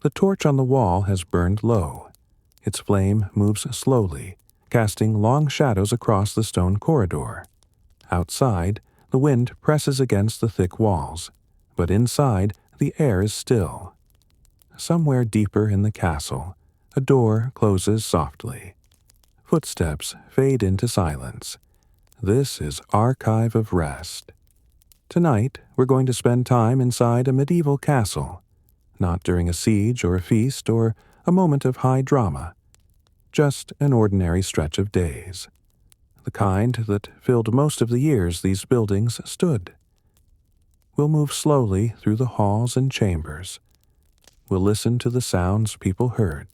The torch on the wall has burned low. Its flame moves slowly, casting long shadows across the stone corridor. Outside, the wind presses against the thick walls, but inside, the air is still. Somewhere deeper in the castle, a door closes softly. Footsteps fade into silence. This is Archive of Rest. Tonight, we're going to spend time inside a medieval castle, not during a siege or a feast or a moment of high drama, just an ordinary stretch of days, the kind that filled most of the years these buildings stood. We'll move slowly through the halls and chambers. We'll listen to the sounds people heard.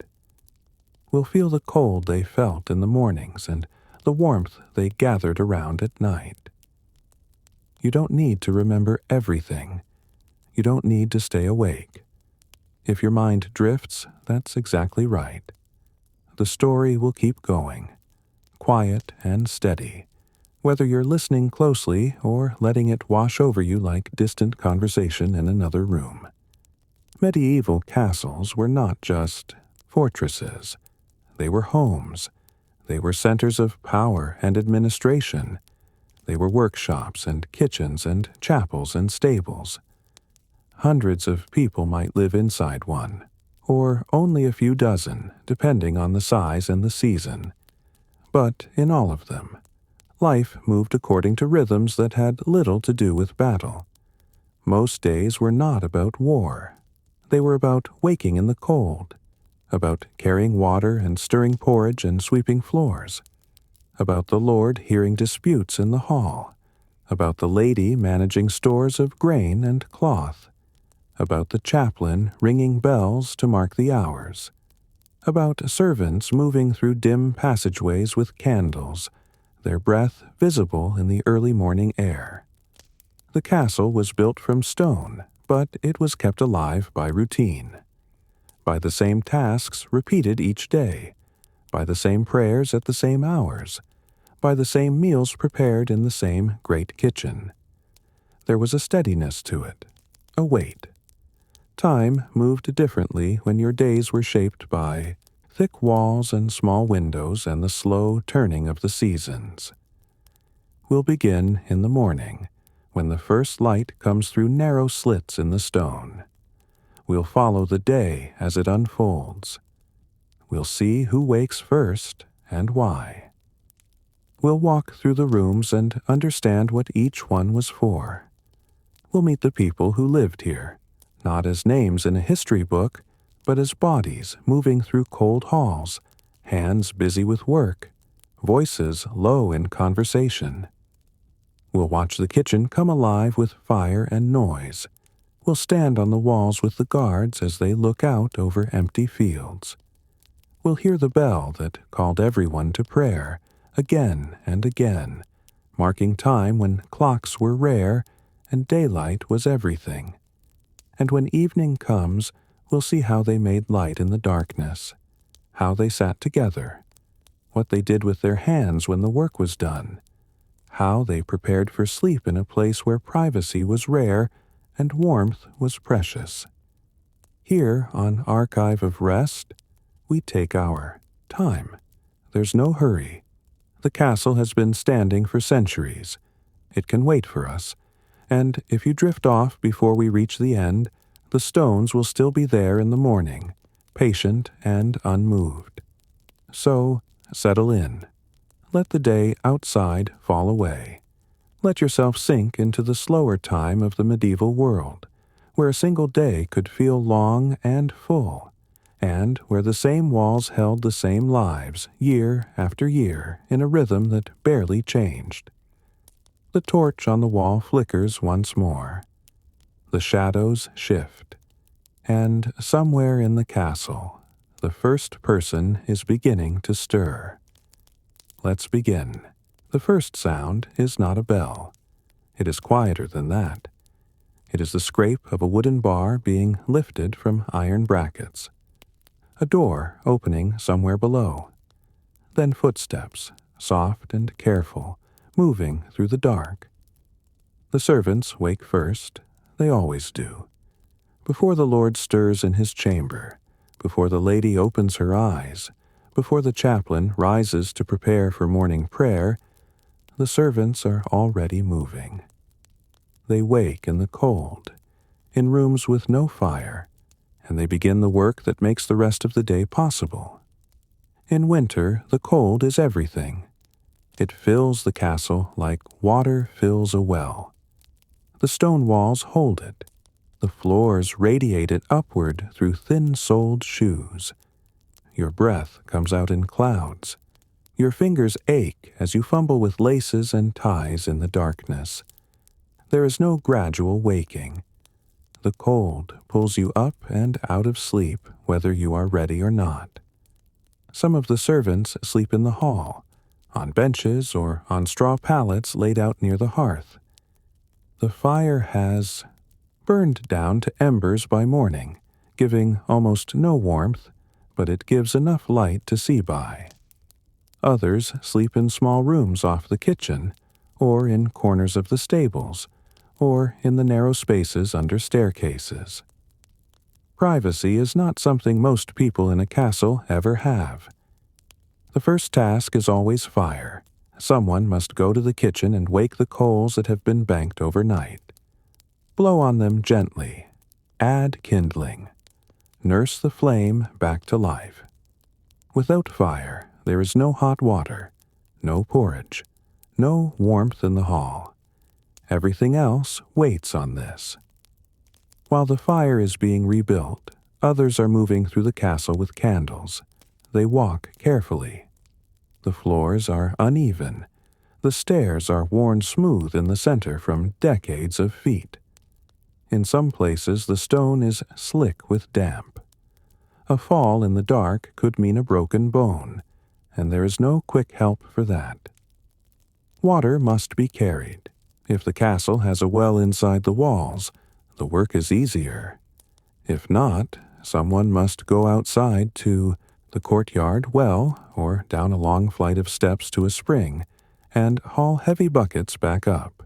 We'll feel the cold they felt in the mornings and the warmth they gathered around at night. You don't need to remember everything. You don't need to stay awake. If your mind drifts, that's exactly right. The story will keep going, quiet and steady, whether you're listening closely or letting it wash over you like distant conversation in another room. Medieval castles were not just fortresses. They were homes. They were centers of power and administration. They were workshops and kitchens and chapels and stables. Hundreds of people might live inside one, or only a few dozen, depending on the size and the season. But in all of them, life moved according to rhythms that had little to do with battle. Most days were not about war. They were about waking in the cold, about carrying water and stirring porridge and sweeping floors, about the lord hearing disputes in the hall, about the lady managing stores of grain and cloth, about the chaplain ringing bells to mark the hours, about servants moving through dim passageways with candles, their breath visible in the early morning air. The castle was built from stone, but it was kept alive by routine, by the same tasks repeated each day, by the same prayers at the same hours, by the same meals prepared in the same great kitchen. There was a steadiness to it, a weight. Time moved differently when your days were shaped by thick walls and small windows and the slow turning of the seasons. We'll begin in the morning, when the first light comes through narrow slits in the stone. We'll follow the day as it unfolds. We'll see who wakes first and why. We'll walk through the rooms and understand what each one was for. We'll meet the people who lived here, not as names in a history book, but as bodies moving through cold halls, hands busy with work, voices low in conversation. We'll watch the kitchen come alive with fire and noise. We'll stand on the walls with the guards as they look out over empty fields. We'll hear the bell that called everyone to prayer, again and again, marking time when clocks were rare and daylight was everything. And when evening comes, we'll see how they made light in the darkness, how they sat together, what they did with their hands when the work was done, how they prepared for sleep in a place where privacy was rare and warmth was precious. Here on Archive of Rest, we take our time. There's no hurry. The castle has been standing for centuries. It can wait for us, and if you drift off before we reach the end, the stones will still be there in the morning, patient and unmoved. So, settle in. Let the day outside fall away. Let yourself sink into the slower time of the medieval world, where a single day could feel long and full, and where the same walls held the same lives year after year in a rhythm that barely changed. The torch on the wall flickers once more. The shadows shift, and somewhere in the castle, the first person is beginning to stir. Let's begin. The first sound is not a bell. It is quieter than that. It is the scrape of a wooden bar being lifted from iron brackets. A door opening somewhere below. Then footsteps, soft and careful, moving through the dark. The servants wake first. They always do. Before the Lord stirs in his chamber, Before the lady opens her eyes, before the chaplain rises to prepare for morning prayer, the servants are already moving. They wake in the cold, in rooms with no fire, and they begin the work that makes the rest of the day possible. In winter, the cold is everything. It fills the castle like water fills a well. The stone walls hold it. The floors radiate it upward through thin-soled shoes. Your breath comes out in clouds. Your fingers ache as you fumble with laces and ties in the darkness. There is no gradual waking. The cold pulls you up and out of sleep whether you are ready or not. Some of the servants sleep in the hall, on benches or on straw pallets laid out near the hearth. The fire has burned down to embers by morning, giving almost no warmth, but it gives enough light to see by. Others sleep in small rooms off the kitchen, or in corners of the stables, or in the narrow spaces under staircases. Privacy is not something most people in a castle ever have. The first task is always fire. Someone must go to the kitchen and wake the coals that have been banked overnight. Blow on them gently. Add kindling. Nurse the flame back to life. Without fire, there is no hot water, no porridge, no warmth in the hall. Everything else waits on this. While the fire is being rebuilt, others are moving through the castle with candles. They walk carefully. The floors are uneven. The stairs are worn smooth in the center from decades of feet. In some places the stone is slick with damp. A fall in the dark could mean a broken bone, and there is no quick help for that. Water must be carried. If the castle has a well inside the walls, the work is easier. If not, someone must go outside to the courtyard well or down a long flight of steps to a spring and haul heavy buckets back up.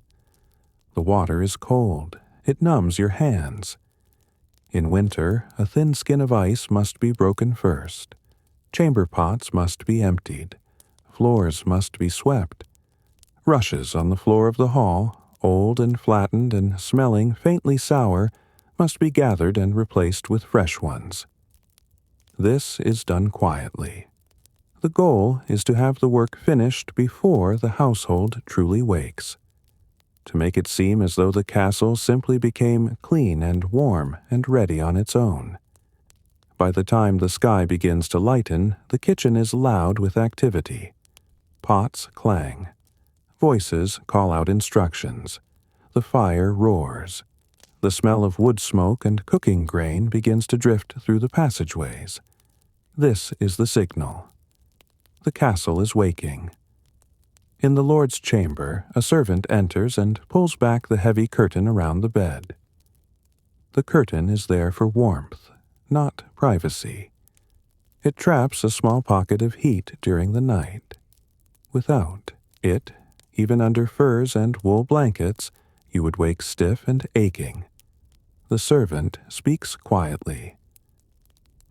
The water is cold. It numbs your hands. In winter, a thin skin of ice must be broken first. Chamber pots must be emptied. Floors must be swept. Rushes on the floor of the hall, old and flattened and smelling faintly sour, must be gathered and replaced with fresh ones. This is done quietly. The goal is to have the work finished before the household truly wakes, to make it seem as though the castle simply became clean and warm and ready on its own. By the time the sky begins to lighten, the kitchen is loud with activity. Pots clang. Voices call out instructions. The fire roars. The smell of wood smoke and cooking grain begins to drift through the passageways. This is the signal. The castle is waking. In the Lord's chamber, a servant enters and pulls back the heavy curtain around the bed. The curtain is there for warmth, not privacy. It traps a small pocket of heat during the night. Without it, even under furs and wool blankets, you would wake stiff and aching. The servant speaks quietly.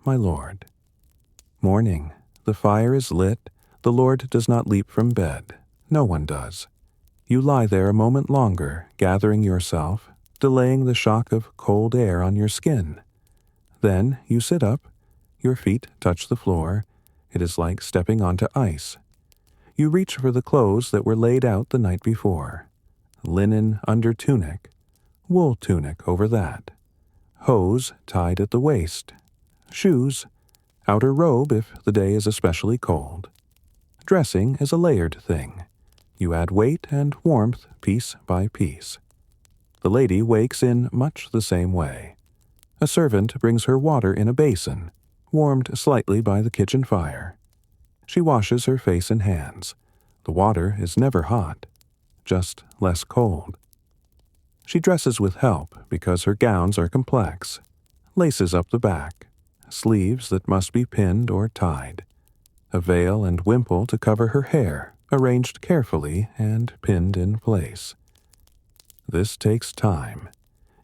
My lord. Morning. The fire is lit. The Lord does not leap from bed. No one does. You lie there a moment longer, gathering yourself, delaying the shock of cold air on your skin. Then you sit up. Your feet touch the floor. It is like stepping onto ice. You reach for the clothes that were laid out the night before. Linen under tunic, wool tunic over that, hose tied at the waist, shoes, outer robe if the day is especially cold. Dressing is a layered thing. You add weight and warmth piece by piece. The lady wakes in much the same way. A servant brings her water in a basin, warmed slightly by the kitchen fire. She washes her face and hands. The water is never hot, just less cold. She dresses with help because her gowns are complex. Laces up the back, sleeves that must be pinned or tied, a veil and wimple to cover her hair, arranged carefully and pinned in place. This takes time.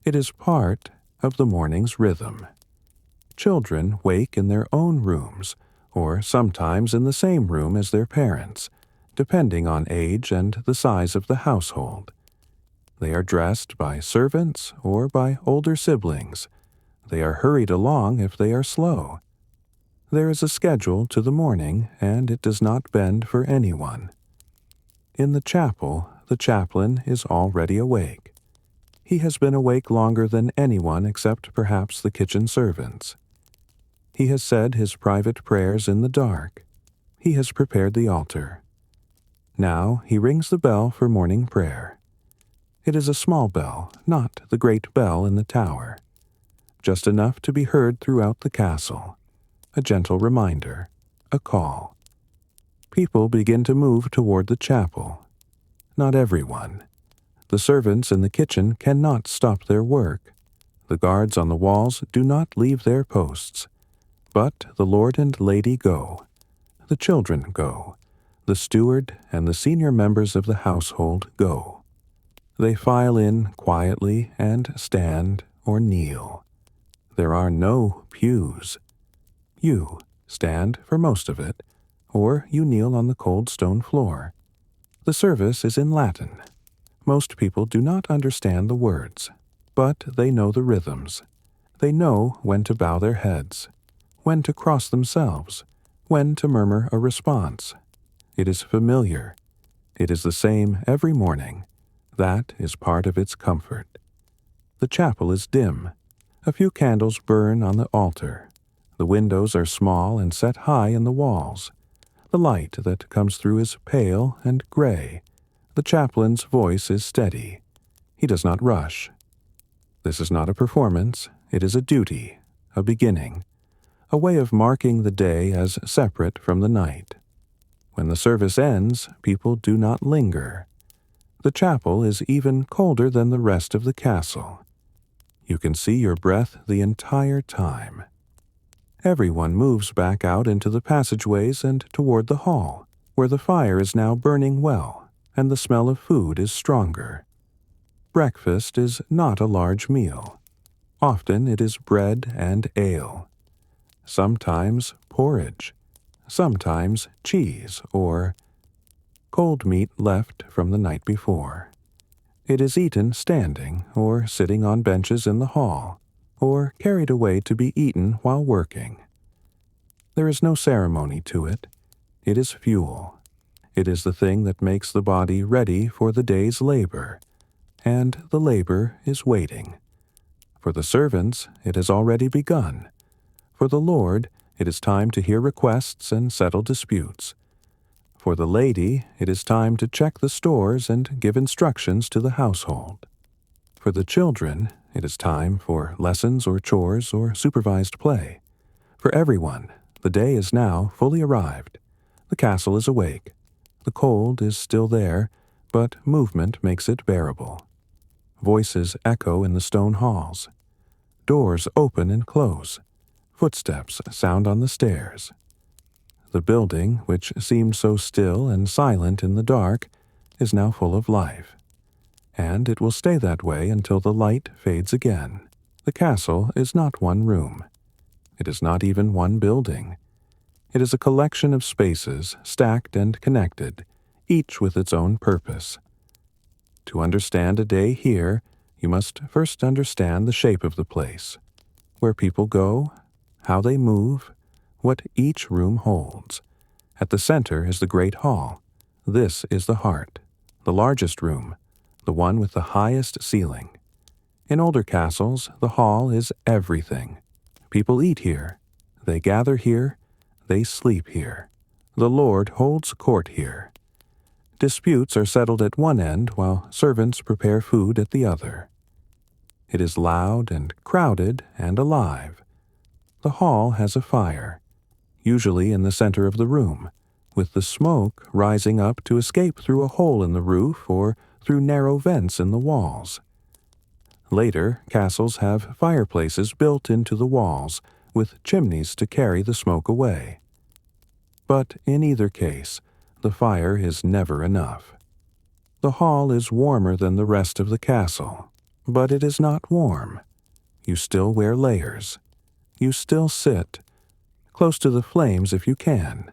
It is part of the morning's rhythm. Children wake in their own rooms, or sometimes in the same room as their parents, depending on age and the size of the household. They are dressed by servants or by older siblings. They are hurried along if they are slow. There is a schedule to the morning, and it does not bend for anyone. In the chapel, the chaplain is already awake. He has been awake longer than anyone except perhaps the kitchen servants. He has said his private prayers in the dark. He has prepared the altar. Now he rings the bell for morning prayer. It is a small bell, not the great bell in the tower. Just enough to be heard throughout the castle. A gentle reminder, a call. People begin to move toward the chapel. Not everyone. The servants in the kitchen cannot stop their work. The guards on the walls do not leave their posts. But the Lord and Lady go. The children go. The steward and the senior members of the household go. They file in quietly and stand or kneel. There are no pews. You stand for most of it, or you kneel on the cold stone floor. The service is in Latin. Most people do not understand the words, but they know the rhythms. They know when to bow their heads, when to cross themselves, when to murmur a response. It is familiar. It is the same every morning. That is part of its comfort. The chapel is dim. A few candles burn on the altar. The windows are small and set high in the walls. The light that comes through is pale and gray. The chaplain's voice is steady. He does not rush. This is not a performance. It is a duty, a beginning, a way of marking the day as separate from the night. When the service ends, people do not linger. The chapel is even colder than the rest of the castle. You can see your breath the entire time. Everyone moves back out into the passageways and toward the hall, where the fire is now burning well, and the smell of food is stronger. Breakfast is not a large meal. Often it is bread and ale. Sometimes porridge. Sometimes cheese or cold meat left from the night before. It is eaten standing or sitting on benches in the hall, or carried away to be eaten while working. There is no ceremony to it. It is fuel. It is the thing that makes the body ready for the day's labor, and the labor is waiting. For the servants, it has already begun. For the Lord, it is time to hear requests and settle disputes. For the lady, it is time to check the stores and give instructions to the household. For the children, it is time for lessons or chores or supervised play. For everyone, the day is now fully arrived. The castle is awake. The cold is still there, but movement makes it bearable. Voices echo in the stone halls. Doors open and close. Footsteps sound on the stairs. The building, which seemed so still and silent in the dark, is now full of life. And it will stay that way until the light fades again. The castle is not one room. It is not even one building. It is a collection of spaces, stacked and connected, each with its own purpose. To understand a day here, you must first understand the shape of the place, where people go, how they move, what each room holds. At the center is the great hall. This is the heart, the largest room, the one with the highest ceiling. In older castles, the hall is everything. People eat here. They gather here. They sleep here. The Lord holds court here. Disputes are settled at one end while servants prepare food at the other. It is loud and crowded and alive. The hall has a fire, usually in the center of the room, with the smoke rising up to escape through a hole in the roof or through narrow vents in the walls. Later, castles have fireplaces built into the walls, with chimneys to carry the smoke away. But in either case, the fire is never enough. The hall is warmer than the rest of the castle, but it is not warm. You still wear layers. you still sit, close to the flames if you can.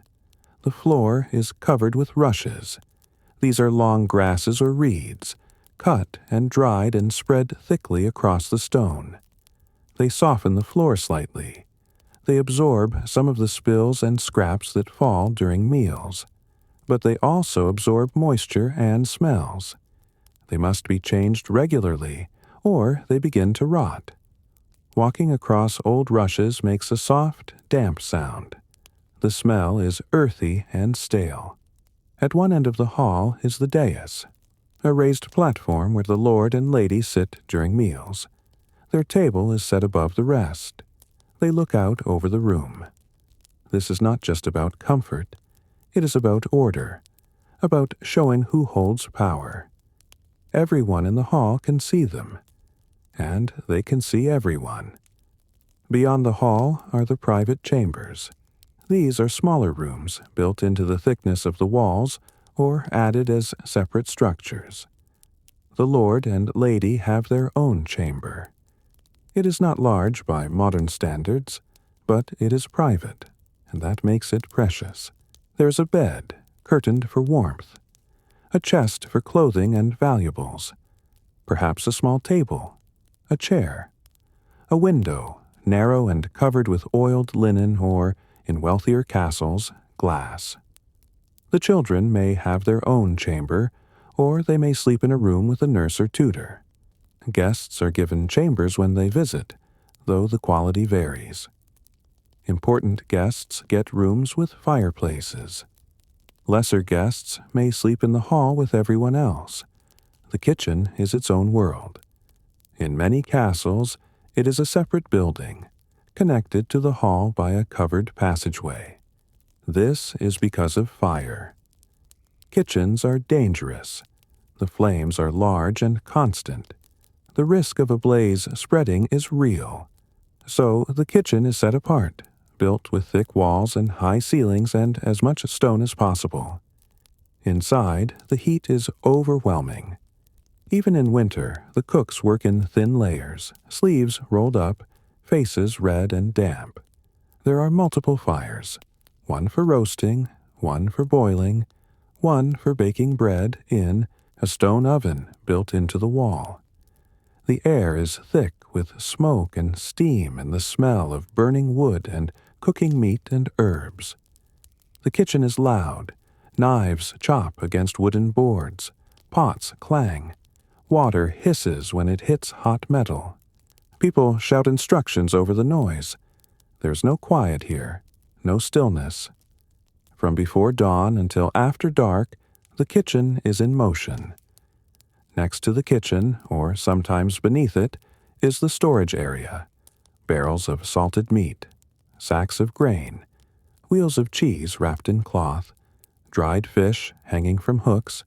The floor is covered with rushes. These are long grasses or reeds, cut and dried and spread thickly across the stone. They soften the floor slightly. They absorb some of the spills and scraps that fall during meals, but they also absorb moisture and smells. They must be changed regularly, or they begin to rot. Walking across old rushes makes a soft, damp sound. The smell is earthy and stale. At one end of the hall is the dais, a raised platform where the lord and lady sit during meals. Their table is set above the rest. They look out over the room. This is not just about comfort. It is about order, about showing who holds power. Everyone in the hall can see them, and they can see everyone. Beyond the hall are the private chambers. These are smaller rooms built into the thickness of the walls or added as separate structures. The lord and lady have their own chamber. It is not large by modern standards, but it is private, and that makes it precious. There's a bed, curtained for warmth, a chest for clothing and valuables, perhaps a small table, a chair, a window, narrow and covered with oiled linen or, in wealthier castles, glass. The children may have their own chamber, or they may sleep in a room with a nurse or tutor. Guests are given chambers when they visit, though the quality varies. Important guests get rooms with fireplaces. Lesser guests may sleep in the hall with everyone else. The kitchen is its own world. In many castles, it is a separate building, connected to the hall by a covered passageway. This is because of fire. Kitchens are dangerous. The flames are large and constant. The risk of a blaze spreading is real. So the kitchen is set apart, built with thick walls and high ceilings and as much stone as possible. Inside, the heat is overwhelming. Even in winter, the cooks work in thin layers, sleeves rolled up, faces red and damp. There are multiple fires, one for roasting, one for boiling, one for baking bread in a stone oven built into the wall. The air is thick with smoke and steam and the smell of burning wood and cooking meat and herbs. The kitchen is loud. Knives chop against wooden boards. Pots clang. Water hisses when it hits hot metal. People shout instructions over the noise. There's no quiet here, no stillness. From before dawn until after dark, the kitchen is in motion. Next to the kitchen, or sometimes beneath it, is the storage area. Barrels of salted meat, sacks of grain, wheels of cheese wrapped in cloth, dried fish hanging from hooks,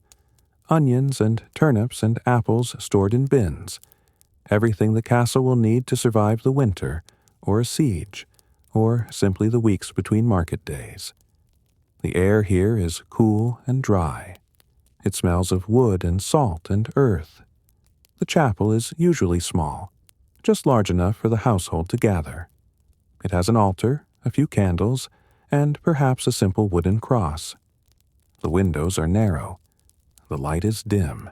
onions and turnips and apples stored in bins, everything the castle will need to survive the winter, or a siege, or simply the weeks between market days. The air here is cool and dry. It smells of wood and salt and earth. The chapel is usually small, just large enough for the household to gather. It has an altar, a few candles, and perhaps a simple wooden cross. The windows are narrow. The light is dim.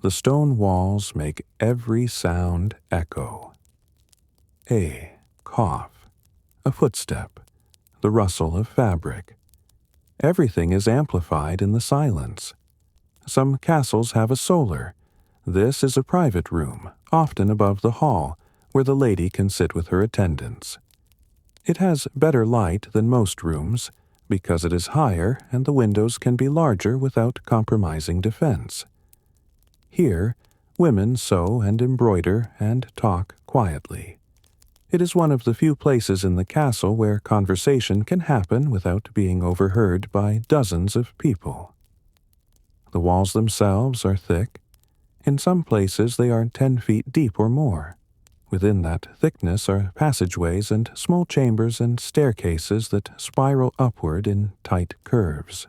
The stone walls make every sound echo. A cough, a footstep, the rustle of fabric. Everything is amplified in the silence. Some castles have a solar. This is a private room, often above the hall, where the lady can sit with her attendants. It has better light than most rooms, because it is higher and the windows can be larger without compromising defense. Here, women sew and embroider and talk quietly. It is one of the few places in the castle where conversation can happen without being overheard by dozens of people. The walls themselves are thick. In some places they are 10 feet deep or more. Within that thickness are passageways and small chambers and staircases that spiral upward in tight curves.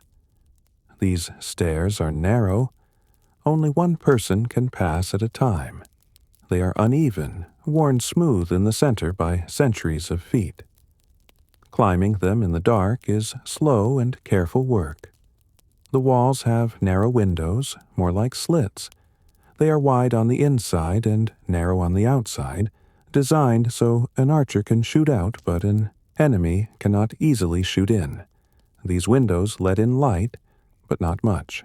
These stairs are narrow. Only one person can pass at a time. They are uneven, worn smooth in the center by centuries of feet. Climbing them in the dark is slow and careful work. The walls have narrow windows, more like slits. They are wide on the inside and narrow on the outside, designed so an archer can shoot out but an enemy cannot easily shoot in. These windows let in light, but not much.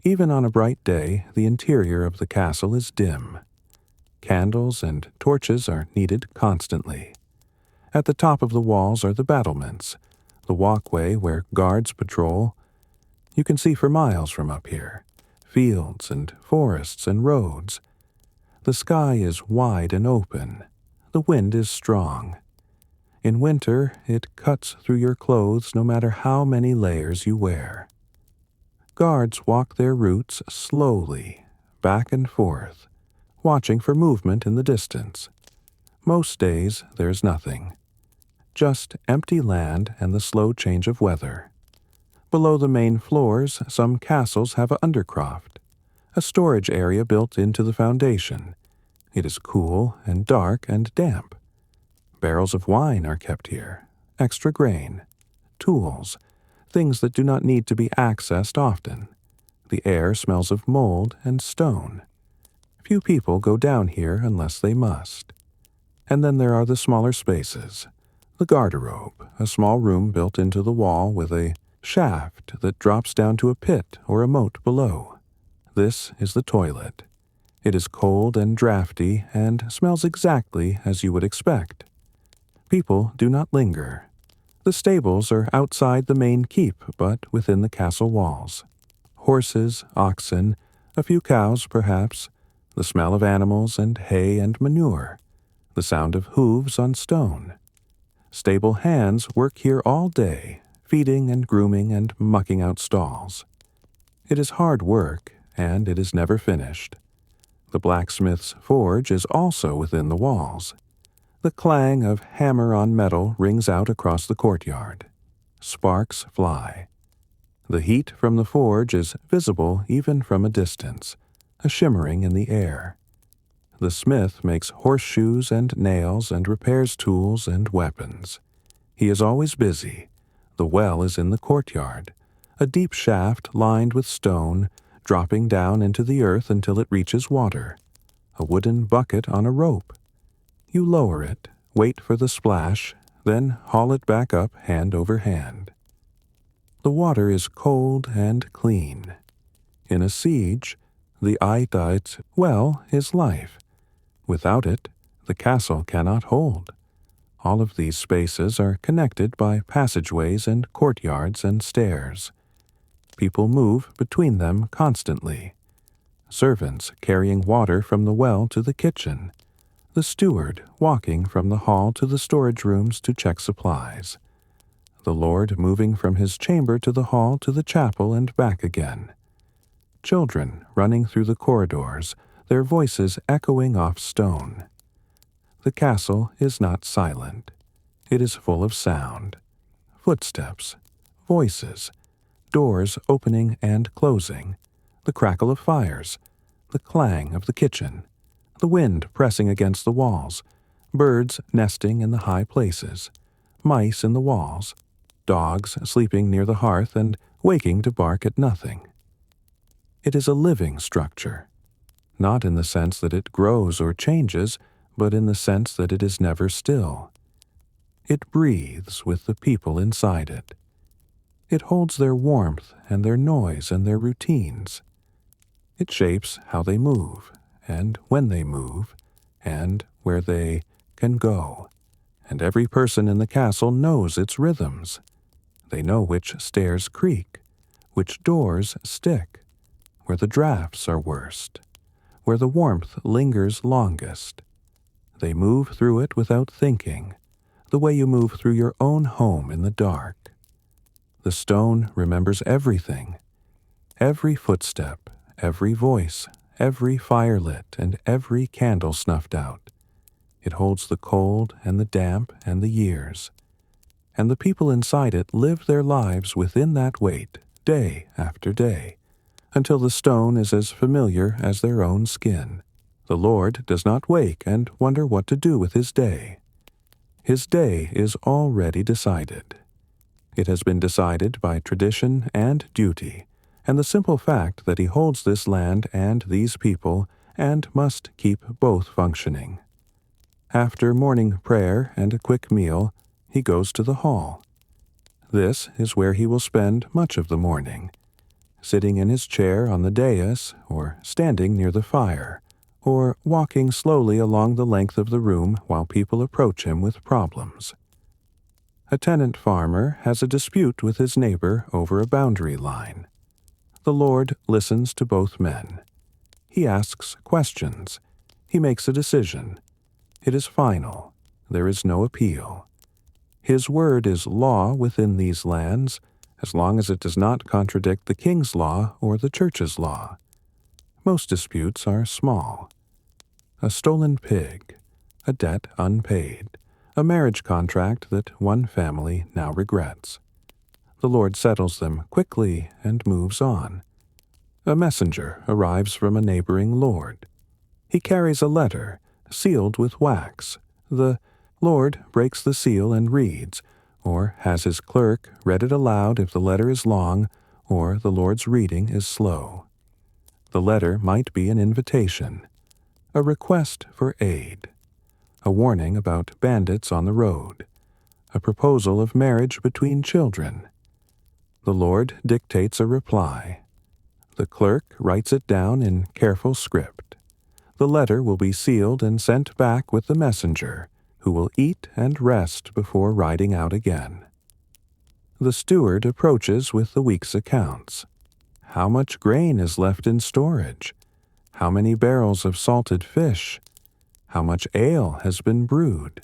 Even on a bright day, the interior of the castle is dim. Candles and torches are needed constantly. At the top of the walls are the battlements, the walkway where guards patrol. You can see for miles from up here, fields and forests and roads. The sky is wide and open. The wind is strong. In winter, it cuts through your clothes no matter how many layers you wear. Guards walk their routes slowly, back and forth, watching for movement in the distance. Most days, there's nothing. Just empty land and the slow change of weather. Below the main floors, some castles have a undercroft, a storage area built into the foundation. It is cool and dark and damp. Barrels of wine are kept here, extra grain, tools, things that do not need to be accessed often. The air smells of mold and stone. Few people go down here unless they must. And then there are the smaller spaces. The garderobe, a small room built into the wall with a shaft that drops down to a pit or a moat below. This is the toilet. It is cold and drafty and smells exactly as you would expect. People do not linger. The stables are outside the main keep, but within the castle walls. Horses, oxen, a few cows perhaps, the smell of animals and hay and manure, the sound of hooves on stone. Stable hands work here all day, feeding and grooming and mucking out stalls. It is hard work, and it is never finished. The blacksmith's forge is also within the walls. The clang of hammer on metal rings out across the courtyard. Sparks fly. The heat from the forge is visible even from a distance, a shimmering in the air. The smith makes horseshoes and nails and repairs tools and weapons. He is always busy. The well is in the courtyard, a deep shaft lined with stone, dropping down into the earth until it reaches water. A wooden bucket on a rope. You lower it, wait for the splash, then haul it back up hand over hand. The water is cold and clean. In a siege, the Aitait's well is life. Without it, the castle cannot hold. All of these spaces are connected by passageways and courtyards and stairs. People move between them constantly. Servants carrying water from the well to the kitchen. The steward walking from the hall to the storage rooms to check supplies. The lord moving from his chamber to the hall to the chapel and back again. Children running through the corridors, their voices echoing off stone. The castle is not silent. It is full of sound. Footsteps, voices, doors opening and closing, the crackle of fires, the clang of the kitchen, the wind pressing against the walls, birds nesting in the high places, mice in the walls, dogs sleeping near the hearth and waking to bark at nothing. It is a living structure, not in the sense that it grows or changes, but in the sense that it is never still. It breathes with the people inside it. It holds their warmth and their noise and their routines. It shapes how they move, and when they move, and where they can go. And every person in the castle knows its rhythms. They know which stairs creak, which doors stick, where the drafts are worst, where the warmth lingers longest. They move through it without thinking, the way you move through your own home in the dark. The stone remembers everything, every footstep, every voice, every fire lit, and every candle snuffed out. It holds the cold and the damp and the years. And the people inside it live their lives within that weight, day after day, until the stone is as familiar as their own skin. The Lord does not wake and wonder what to do with his day. His day is already decided. It has been decided by tradition and duty, and the simple fact that he holds this land and these people and must keep both functioning. After morning prayer and a quick meal, he goes to the hall. This is where he will spend much of the morning, sitting in his chair on the dais or standing near the fire, or walking slowly along the length of the room while people approach him with problems. A tenant farmer has a dispute with his neighbor over a boundary line. The Lord listens to both men. He asks questions. He makes a decision. It is final. There is no appeal. His word is law within these lands, as long as it does not contradict the king's law or the church's law. Most disputes are small. A stolen pig, a debt unpaid, a marriage contract that one family now regrets. The Lord settles them quickly and moves on. A messenger arrives from a neighboring lord. He carries a letter, sealed with wax. The Lord breaks the seal and reads, or has his clerk read it aloud if the letter is long or the Lord's reading is slow. The letter might be an invitation, a request for aid, a warning about bandits on the road, a proposal of marriage between children. The Lord dictates a reply. The clerk writes it down in careful script. The letter will be sealed and sent back with the messenger, who will eat and rest before riding out again. The steward approaches with the week's accounts. How much grain is left in storage? How many barrels of salted fish? How much ale has been brewed?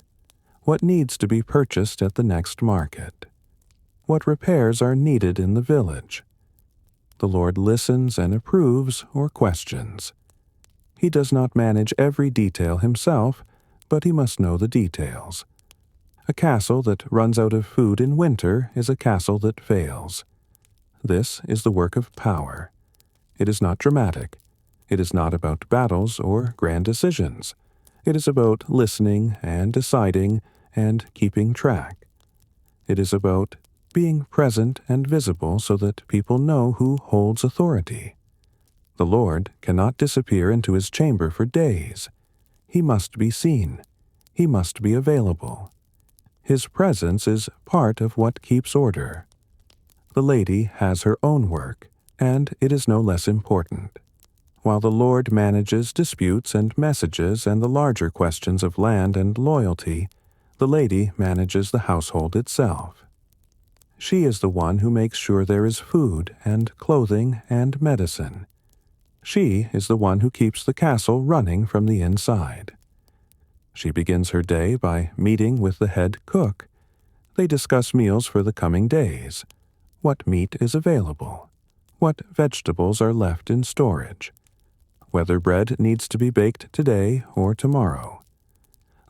What needs to be purchased at the next market? What repairs are needed in the village? The Lord listens and approves or questions. He does not manage every detail himself, but he must know the details. A castle that runs out of food in winter is a castle that fails. This is the work of power. It is not dramatic. It is not about battles or grand decisions. It is about listening and deciding and keeping track. It is about being present and visible so that people know who holds authority. The Lord cannot disappear into his chamber for days. He must be seen. He must be available. His presence is part of what keeps order. The lady has her own work, and it is no less important. While the Lord manages disputes and messages and the larger questions of land and loyalty, the lady manages the household itself. She is the one who makes sure there is food and clothing and medicine. She is the one who keeps the castle running from the inside. She begins her day by meeting with the head cook. They discuss meals for the coming days. What meat is available? What vegetables are left in storage? Whether bread needs to be baked today or tomorrow.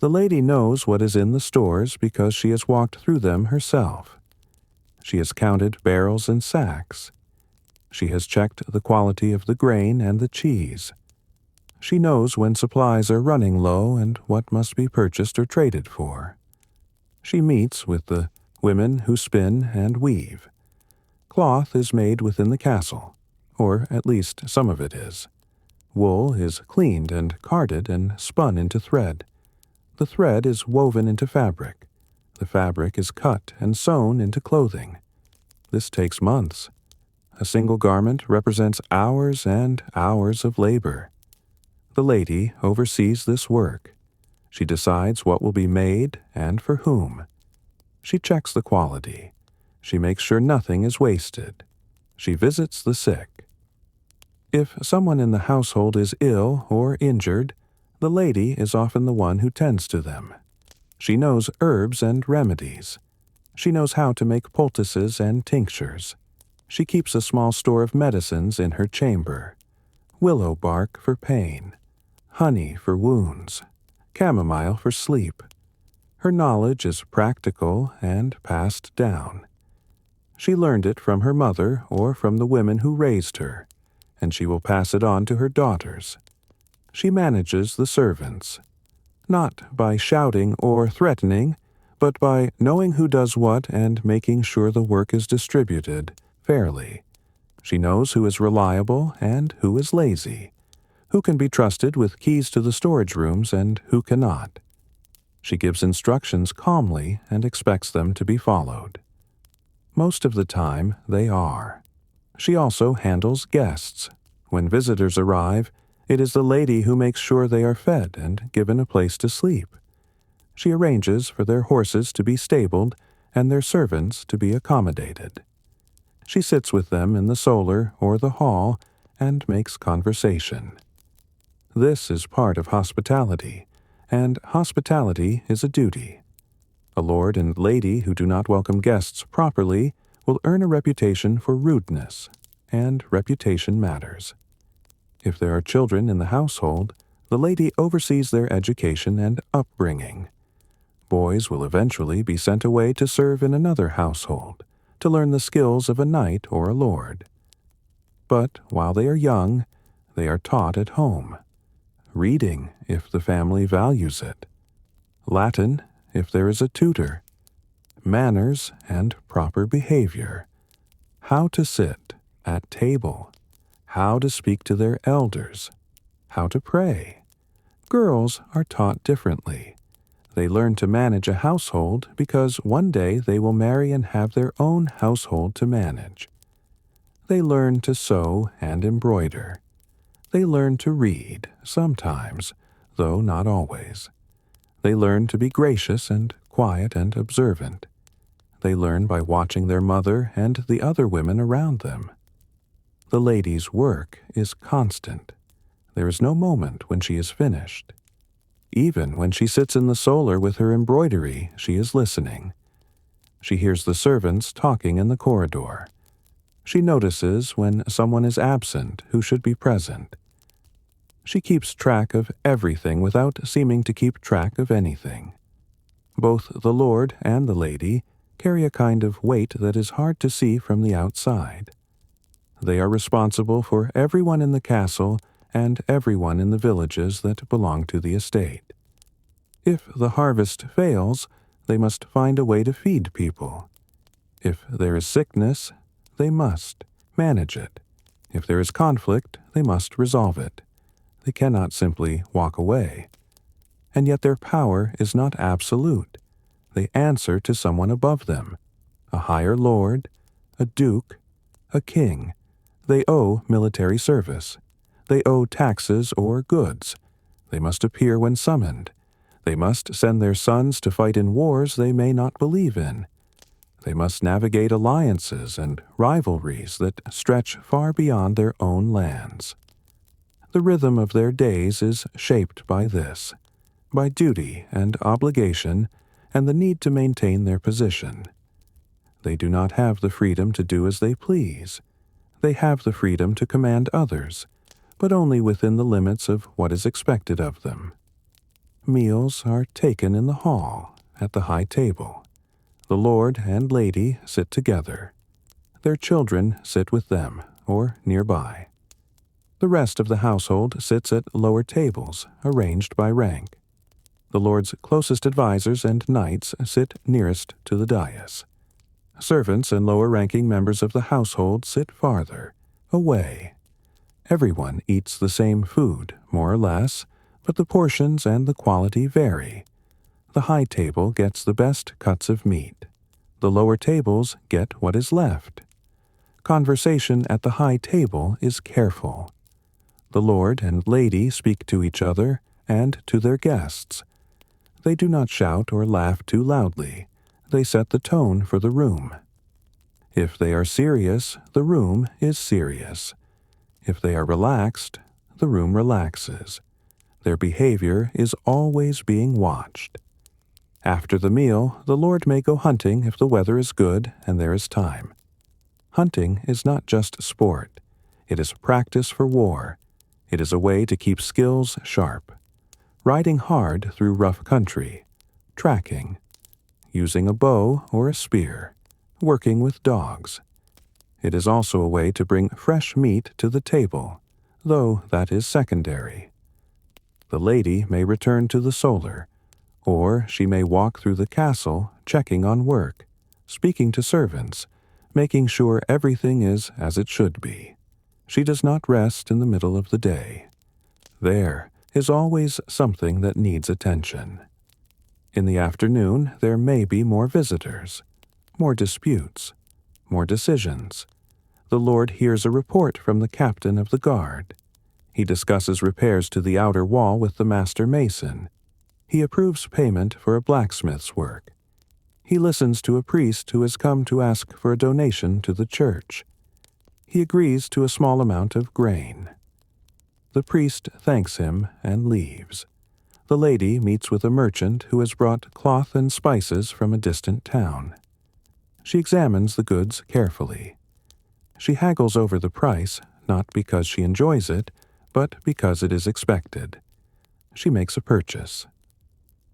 The lady knows what is in the stores because she has walked through them herself. She has counted barrels and sacks. She has checked the quality of the grain and the cheese. She knows when supplies are running low and what must be purchased or traded for. She meets with the women who spin and weave. Cloth is made within the castle, or at least some of it is. Wool is cleaned and carded and spun into thread. The thread is woven into fabric. The fabric is cut and sewn into clothing. This takes months. A single garment represents hours and hours of labor. The lady oversees this work. She decides what will be made and for whom. She checks the quality. She makes sure nothing is wasted. She visits the sick. If someone in the household is ill or injured, the lady is often the one who tends to them. She knows herbs and remedies. She knows how to make poultices and tinctures. She keeps a small store of medicines in her chamber. Willow bark for pain, honey for wounds, chamomile for sleep. Her knowledge is practical and passed down. She learned it from her mother or from the women who raised her, and she will pass it on to her daughters. She manages the servants, not by shouting or threatening, but by knowing who does what and making sure the work is distributed fairly. She knows who is reliable and who is lazy, who can be trusted with keys to the storage rooms and who cannot. She gives instructions calmly and expects them to be followed. Most of the time, they are. She also handles guests. When visitors arrive, it is the lady who makes sure they are fed and given a place to sleep. She arranges for their horses to be stabled and their servants to be accommodated. She sits with them in the solar or the hall and makes conversation. This is part of hospitality, and hospitality is a duty. A lord and lady who do not welcome guests properly will earn a reputation for rudeness, and reputation matters. If there are children in the household, the lady oversees their education and upbringing. Boys will eventually be sent away to serve in another household, to learn the skills of a knight or a lord. But while they are young, they are taught at home. Reading, if the family values it. Latin, if there is a tutor. Manners and proper behavior. How to sit at table. How to speak to their elders. How to pray. Girls are taught differently. They learn to manage a household because one day they will marry and have their own household to manage. They learn to sew and embroider. They learn to read, sometimes, though not always. They learn to be gracious and quiet and observant. They learn by watching their mother and the other women around them. The lady's work is constant. There is no moment when she is finished. Even when she sits in the solar with her embroidery, she is listening. She hears the servants talking in the corridor. She notices when someone is absent who should be present. She keeps track of everything without seeming to keep track of anything. Both the lord and the lady carry a kind of weight that is hard to see from the outside. They are responsible for everyone in the castle and everyone in the villages that belong to the estate. If the harvest fails, they must find a way to feed people. If there is sickness, they must manage it. If there is conflict, they must resolve it. They cannot simply walk away. And yet their power is not absolute. They answer to someone above them, a higher lord, a duke, a king. They owe military service. They owe taxes or goods. They must appear when summoned. They must send their sons to fight in wars they may not believe in. They must navigate alliances and rivalries that stretch far beyond their own lands. The rhythm of their days is shaped by this, by duty and obligation and the need to maintain their position. They do not have the freedom to do as they please. They have the freedom to command others, but only within the limits of what is expected of them. Meals are taken in the hall, at the high table. The lord and lady sit together. Their children sit with them, or nearby. The rest of the household sits at lower tables, arranged by rank. The lord's closest advisers and knights sit nearest to the dais. Servants and lower-ranking members of the household sit farther, away. Everyone eats the same food, more or less, but the portions and the quality vary. The high table gets the best cuts of meat. The lower tables get what is left. Conversation at the high table is careful. The lord and lady speak to each other and to their guests. They do not shout or laugh too loudly. They set the tone for the room. If they are serious, the room is serious. If they are relaxed, the room relaxes. Their behavior is always being watched. After the meal, the lord may go hunting if the weather is good and there is time. Hunting is not just sport. It is practice for war. It is a way to keep skills sharp. Riding hard through rough country. Tracking. Using a bow or a spear. Working with dogs. It is also a way to bring fresh meat to the table, though that is secondary. The lady may return to the solar, or she may walk through the castle checking on work, speaking to servants, making sure everything is as it should be. She does not rest in the middle of the day. There is always something that needs attention. In the afternoon, there may be more visitors, more disputes, more decisions. The Lord hears a report from the captain of the guard. He discusses repairs to the outer wall with the master mason. He approves payment for a blacksmith's work. He listens to a priest who has come to ask for a donation to the church. He agrees to a small amount of grain. The priest thanks him and leaves. The lady meets with a merchant who has brought cloth and spices from a distant town. She examines the goods carefully. She haggles over the price, not because she enjoys it, but because it is expected. She makes a purchase.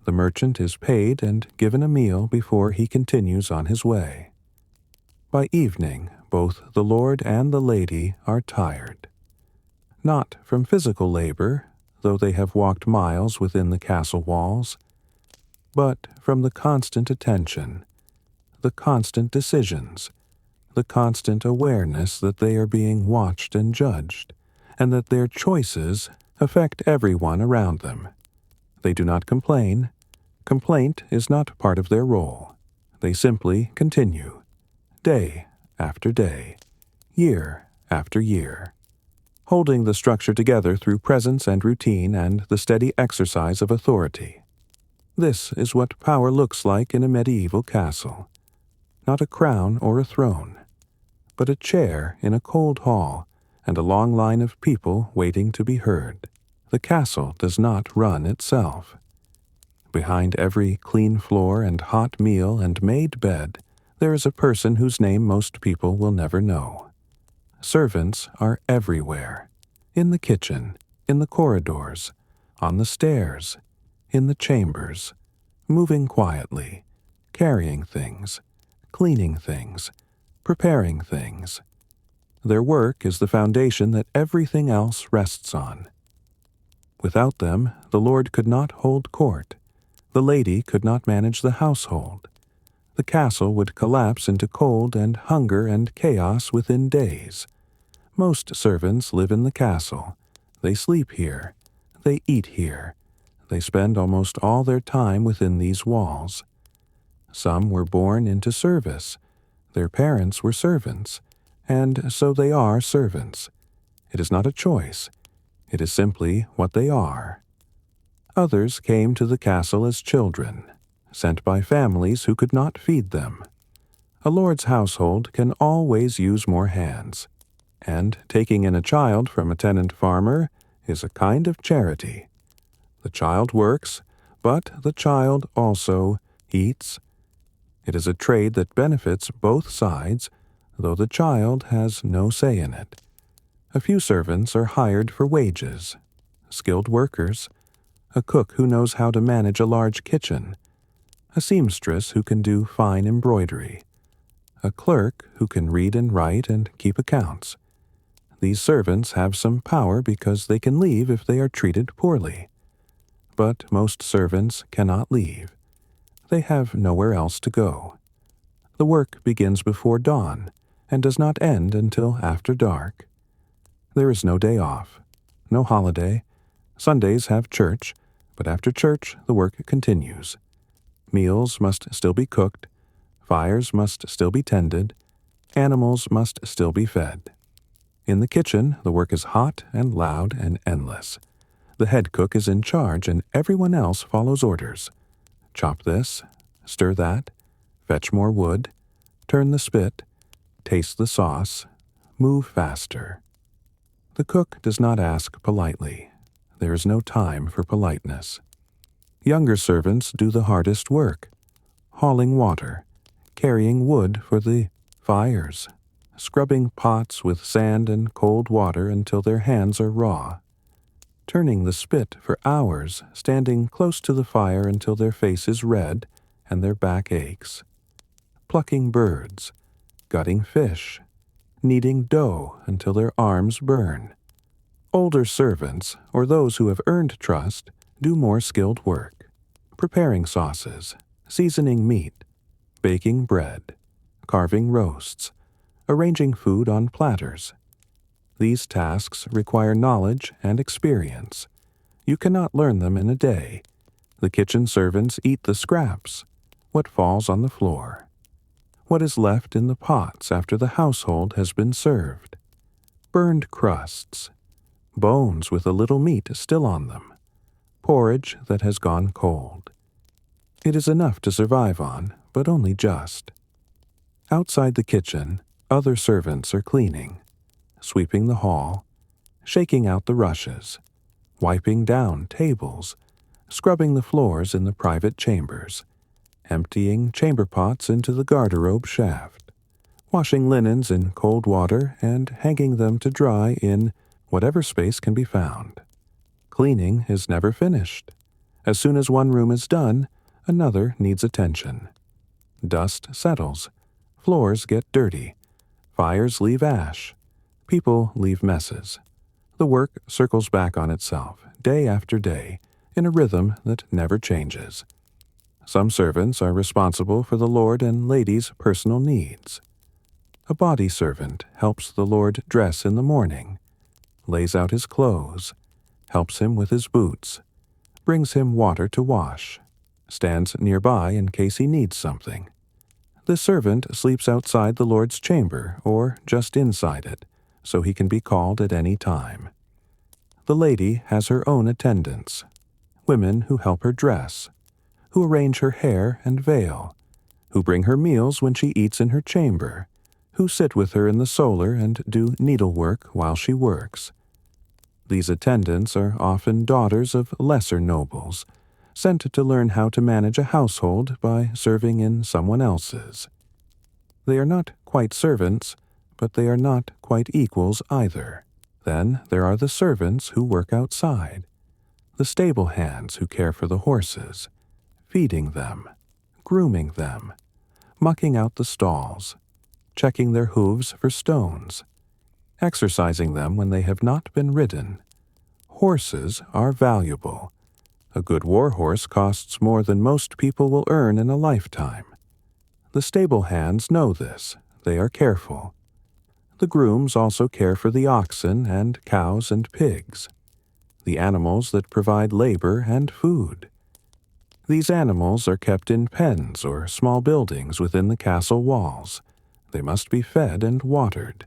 The merchant is paid and given a meal before he continues on his way. By evening, both the lord and the lady are tired. Not from physical labor, though they have walked miles within the castle walls, but from the constant attention, the constant decisions, the constant awareness that they are being watched and judged, and that their choices affect everyone around them. They do not complain. Complaint is not part of their role. They simply continue, day after day, year after year, holding the structure together through presence and routine and the steady exercise of authority. This is what power looks like in a medieval castle. Not a crown or a throne, but a chair in a cold hall and a long line of people waiting to be heard. The castle does not run itself. Behind every clean floor and hot meal and made bed, there is a person whose name most people will never know. Servants are everywhere, in the kitchen, in the corridors, on the stairs, in the chambers, moving quietly, carrying things, cleaning things, preparing things. Their work is the foundation that everything else rests on. Without them, the Lord could not hold court. The lady could not manage the household. The castle would collapse into cold and hunger and chaos within days. Most servants live in the castle. They sleep here. They eat here. They spend almost all their time within these walls. Some were born into service. Their parents were servants, and so they are servants. It is not a choice. It is simply what they are. Others came to the castle as children, sent by families who could not feed them. A lord's household can always use more hands, and taking in a child from a tenant farmer is a kind of charity. The child works, but the child also eats. It is a trade that benefits both sides, though the child has no say in it. A few servants are hired for wages, skilled workers, a cook who knows how to manage a large kitchen, a seamstress who can do fine embroidery, a clerk who can read and write and keep accounts. These servants have some power because they can leave if they are treated poorly. But most servants cannot leave. They have nowhere else to go. The work begins before dawn and does not end until after dark. There is no day off, no holiday. Sundays have church, but after church the work continues. Meals must still be cooked, fires must still be tended, animals must still be fed. In the kitchen, the work is hot and loud and endless. The head cook is in charge and everyone else follows orders. Chop this, stir that, fetch more wood, turn the spit, taste the sauce, move faster. The cook does not ask politely. There is no time for politeness. Younger servants do the hardest work, hauling water, carrying wood for the fires, scrubbing pots with sand and cold water until their hands are raw, turning the spit for hours, standing close to the fire until their face is red and their back aches, plucking birds, gutting fish, kneading dough until their arms burn, Older servants, or those who have earned trust, do more skilled work, preparing sauces, seasoning meat, baking bread, carving roasts, arranging food on platters. These tasks require knowledge and experience. You cannot learn them in a day. The kitchen servants eat the scraps, what falls on the floor, what is left in the pots after the household has been served. Burned crusts, bones with a little meat still on them, porridge that has gone cold. It is enough to survive on, but only just. Outside the kitchen, other servants are cleaning, sweeping the hall, shaking out the rushes, wiping down tables, scrubbing the floors in the private chambers, emptying chamber pots into the garderobe shaft, washing linens in cold water and hanging them to dry in whatever space can be found. Cleaning is never finished. As soon as one room is done, another needs attention. Dust settles, floors get dirty, fires leave ash, people leave messes. The work circles back on itself, day after day, in a rhythm that never changes. Some servants are responsible for the lord and lady's personal needs. A body servant helps the lord dress in the morning, lays out his clothes, helps him with his boots, brings him water to wash, stands nearby in case he needs something. The servant sleeps outside the Lord's chamber or just inside it, so he can be called at any time. The lady has her own attendants, women who help her dress, who arrange her hair and veil, who bring her meals when she eats in her chamber, who sit with her in the solar and do needlework while she works. These attendants are often daughters of lesser nobles, sent to learn how to manage a household by serving in someone else's. They are not quite servants, but they are not quite equals either. Then there are the servants who work outside, the stable hands who care for the horses, feeding them, grooming them, mucking out the stalls, checking their hooves for stones, exercising them when they have not been ridden. Horses are valuable. A good war horse costs more than most people will earn in a lifetime. The stable hands know this. They are careful. The grooms also care for the oxen and cows and pigs, the animals that provide labor and food. These animals are kept in pens or small buildings within the castle walls. They must be fed and watered.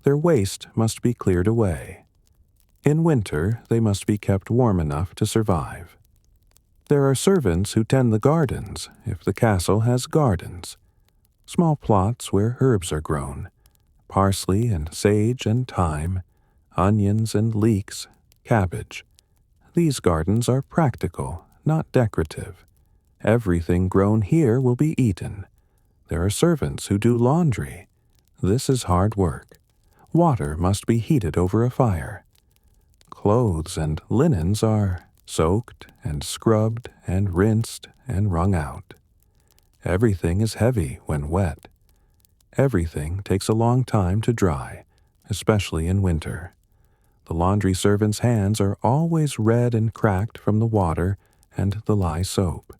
Their waste must be cleared away. In winter, they must be kept warm enough to survive. There are servants who tend the gardens, if the castle has gardens, small plots where herbs are grown, parsley and sage and thyme, onions and leeks, cabbage. These gardens are practical, not decorative. Everything grown here will be eaten. There are servants who do laundry. This is hard work. Water must be heated over a fire. Clothes and linens are soaked and scrubbed and rinsed and wrung out. Everything is heavy when wet. Everything takes a long time to dry, especially in winter. The laundry servant's hands are always red and cracked from the water and the lye soap.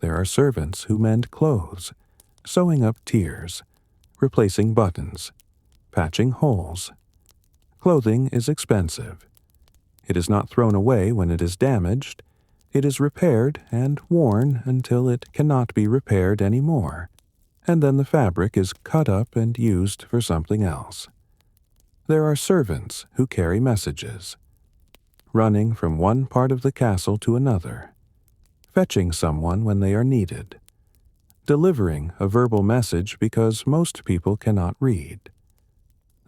There are servants who mend clothes, sewing up tears, replacing buttons, patching holes. Clothing is expensive. It is not thrown away when it is damaged. It is repaired and worn until it cannot be repaired any more, and then the fabric is cut up and used for something else. There are servants who carry messages, running from one part of the castle to another, fetching someone when they are needed, delivering a verbal message because most people cannot read.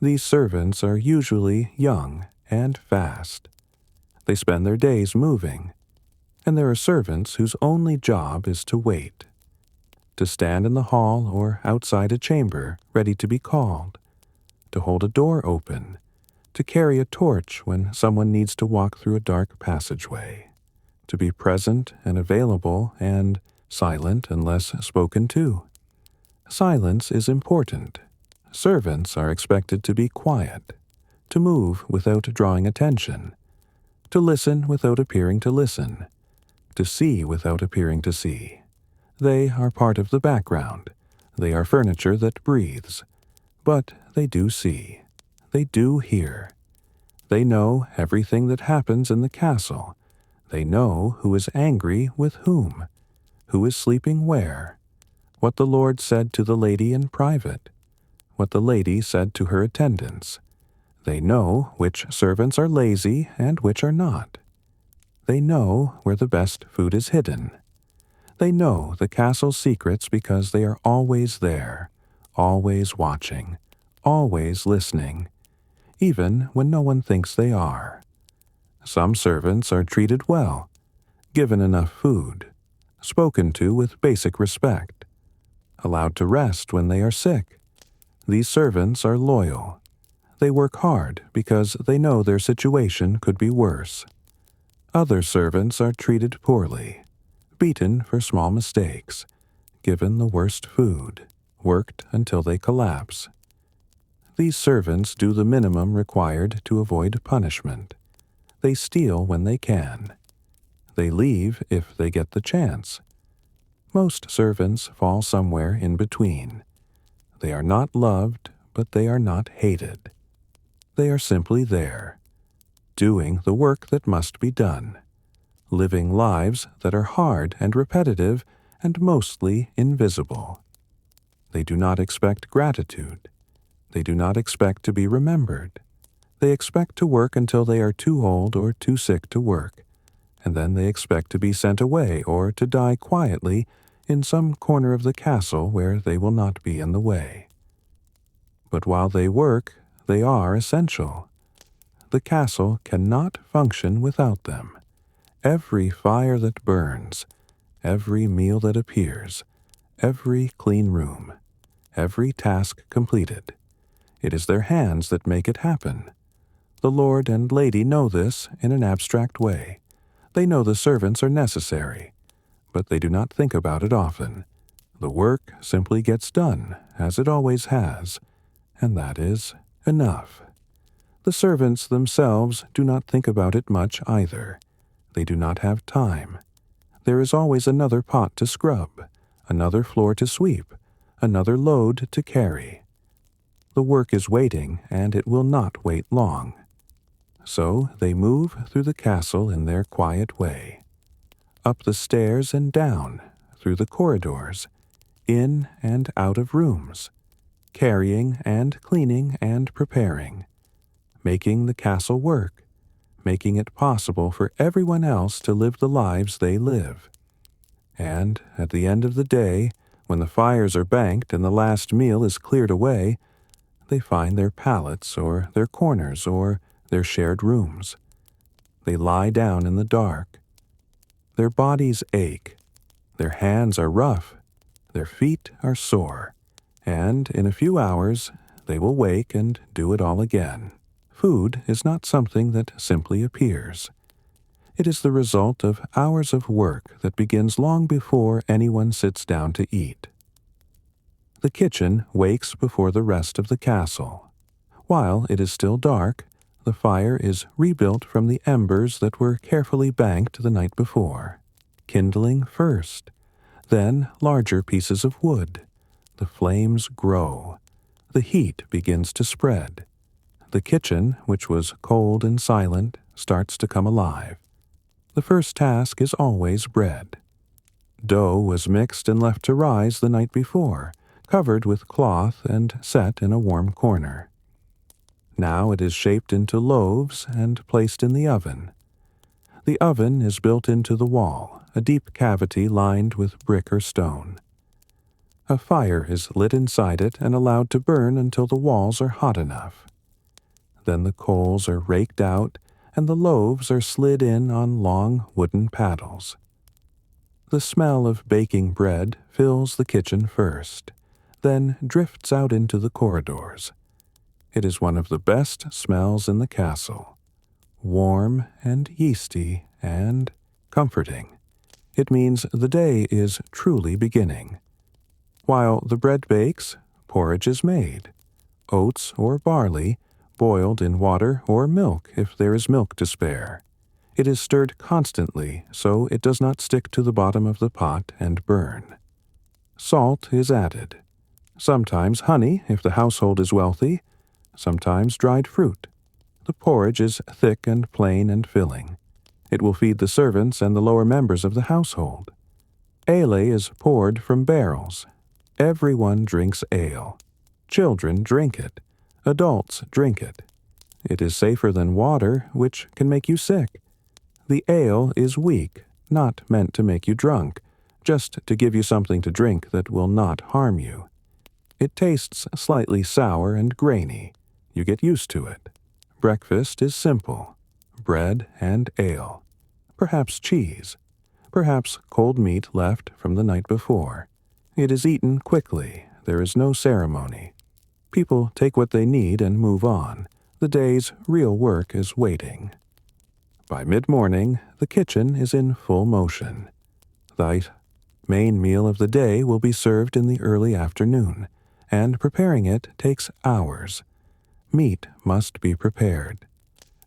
These servants are usually young and fast. They spend their days moving, and there are servants whose only job is to wait, to stand in the hall or outside a chamber ready to be called, to hold a door open, to carry a torch when someone needs to walk through a dark passageway, to be present and available and silent unless spoken to. Silence is important. Servants are expected to be quiet, to move without drawing attention, to listen without appearing to listen, to see without appearing to see. They are part of the background. They are furniture that breathes. But they do see. They do hear. They know everything that happens in the castle. They know who is angry with whom, who is sleeping where, what the Lord said to the lady in private, what the lady said to her attendants. They know which servants are lazy and which are not. They know where the best food is hidden. They know the castle's secrets because they are always there, always watching, always listening, even when no one thinks they are. Some servants are treated well, given enough food, spoken to with basic respect, allowed to rest when they are sick. These servants are loyal. They work hard because they know their situation could be worse. Other servants are treated poorly, beaten for small mistakes, given the worst food, worked until they collapse. These servants do the minimum required to avoid punishment. They steal when they can. They leave if they get the chance. Most servants fall somewhere in between. They are not loved, but they are not hated. They are simply there, doing the work that must be done, living lives that are hard and repetitive and mostly invisible. They do not expect gratitude. They do not expect to be remembered. They expect to work until they are too old or too sick to work, and then they expect to be sent away or to die quietly in some corner of the castle where they will not be in the way. But while they work, they are essential. The castle cannot function without them. Every fire that burns, every meal that appears, every clean room, every task completed. It is their hands that make it happen. The Lord and Lady know this in an abstract way. They know the servants are necessary, but they do not think about it often. The work simply gets done, as it always has, and that is enough. The servants themselves do not think about it much either. They do not have time. There is always another pot to scrub, another floor to sweep, another load to carry. The work is waiting, and it will not wait long. So they move through the castle in their quiet way, up the stairs and down, through the corridors, in and out of rooms, carrying and cleaning and preparing, making the castle work, making it possible for everyone else to live the lives they live. And at the end of the day, when the fires are banked and the last meal is cleared away, they find their pallets or their corners or their shared rooms. They lie down in the dark. Their bodies ache. Their hands are rough. Their feet are sore. And in a few hours, they will wake and do it all again. Food is not something that simply appears. It is the result of hours of work that begins long before anyone sits down to eat. The kitchen wakes before the rest of the castle. While it is still dark, the fire is rebuilt from the embers that were carefully banked the night before. Kindling first, then larger pieces of wood. The flames grow. The heat begins to spread. The kitchen, which was cold and silent, starts to come alive. The first task is always bread. Dough was mixed and left to rise the night before, covered with cloth and set in a warm corner. Now it is shaped into loaves and placed in the oven. The oven is built into the wall, a deep cavity lined with brick or stone. A fire is lit inside it and allowed to burn until the walls are hot enough. Then the coals are raked out and the loaves are slid in on long wooden paddles. The smell of baking bread fills the kitchen first, then drifts out into the corridors. It is one of the best smells in the castle, warm and yeasty and comforting. It means the day is truly beginning. While the bread bakes, porridge is made. Oats or barley, boiled in water or milk if there is milk to spare. It is stirred constantly so it does not stick to the bottom of the pot and burn. Salt is added. Sometimes honey if the household is wealthy, sometimes dried fruit. The porridge is thick and plain and filling. It will feed the servants and the lower members of the household. Ale is poured from barrels. Everyone drinks ale. Children drink it. Adults drink it. It is safer than water, which can make you sick. The ale is weak, not meant to make you drunk, just to give you something to drink that will not harm you. It tastes slightly sour and grainy. You get used to it. Breakfast is simple. Bread and ale. Perhaps cheese. Perhaps cold meat left from the night before. It is eaten quickly. There is no ceremony. People take what they need and move on. The day's real work is waiting. By mid-morning, the kitchen is in full motion. The main meal of the day will be served in the early afternoon, and preparing it takes hours. Meat must be prepared.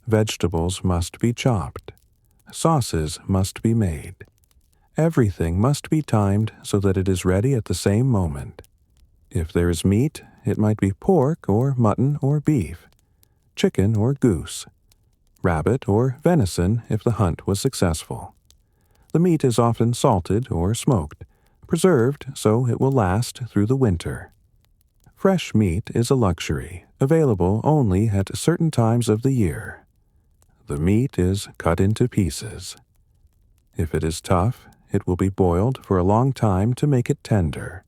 Vegetables must be chopped. Sauces must be made. Everything must be timed so that it is ready at the same moment. If there is meat, it might be pork or mutton or beef, chicken or goose, rabbit or venison if the hunt was successful. The meat is often salted or smoked, preserved so it will last through the winter. Fresh meat is a luxury, available only at certain times of the year. The meat is cut into pieces. If it is tough, it will be boiled for a long time to make it tender.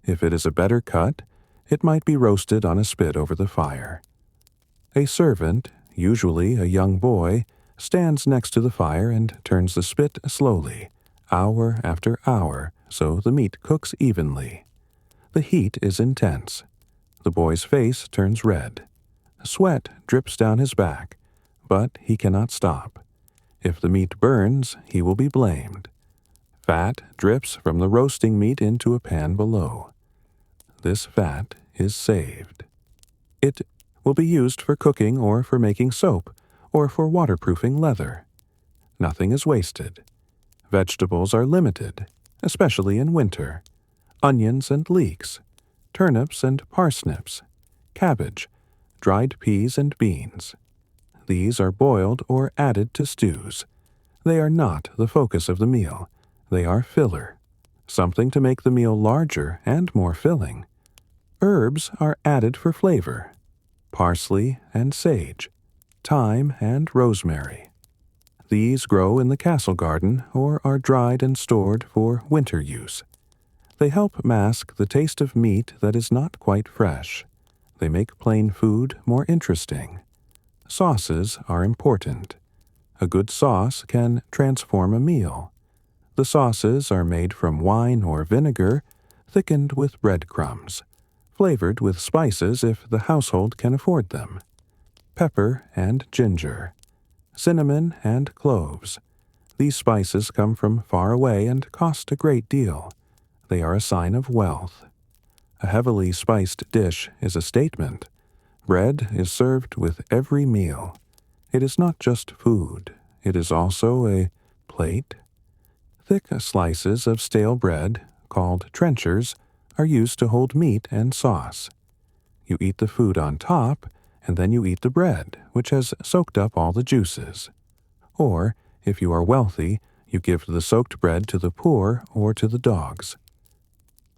If it is a better cut, it might be roasted on a spit over the fire. A servant, usually a young boy, stands next to the fire and turns the spit slowly, hour after hour, so the meat cooks evenly. The heat is intense. The boy's face turns red. Sweat drips down his back, but he cannot stop. If the meat burns, he will be blamed. Fat drips from the roasting meat into a pan below. This fat is saved. It will be used for cooking or for making soap or for waterproofing leather. Nothing is wasted. Vegetables are limited, especially in winter. Onions and leeks, turnips and parsnips, cabbage, dried peas and beans. These are boiled or added to stews. They are not the focus of the meal. They are filler, something to make the meal larger and more filling. Herbs are added for flavor. Parsley and sage, thyme and rosemary. These grow in the castle garden or are dried and stored for winter use. They help mask the taste of meat that is not quite fresh. They make plain food more interesting. Sauces are important. A good sauce can transform a meal. The sauces are made from wine or vinegar, thickened with breadcrumbs, flavored with spices if the household can afford them. Pepper and ginger, cinnamon and cloves. These spices come from far away and cost a great deal. They are a sign of wealth. A heavily spiced dish is a statement. Bread is served with every meal. It is not just food. It is also a plate. Thick slices of stale bread, called trenchers, are used to hold meat and sauce. You eat the food on top, and then you eat the bread, which has soaked up all the juices. Or, if you are wealthy, you give the soaked bread to the poor or to the dogs.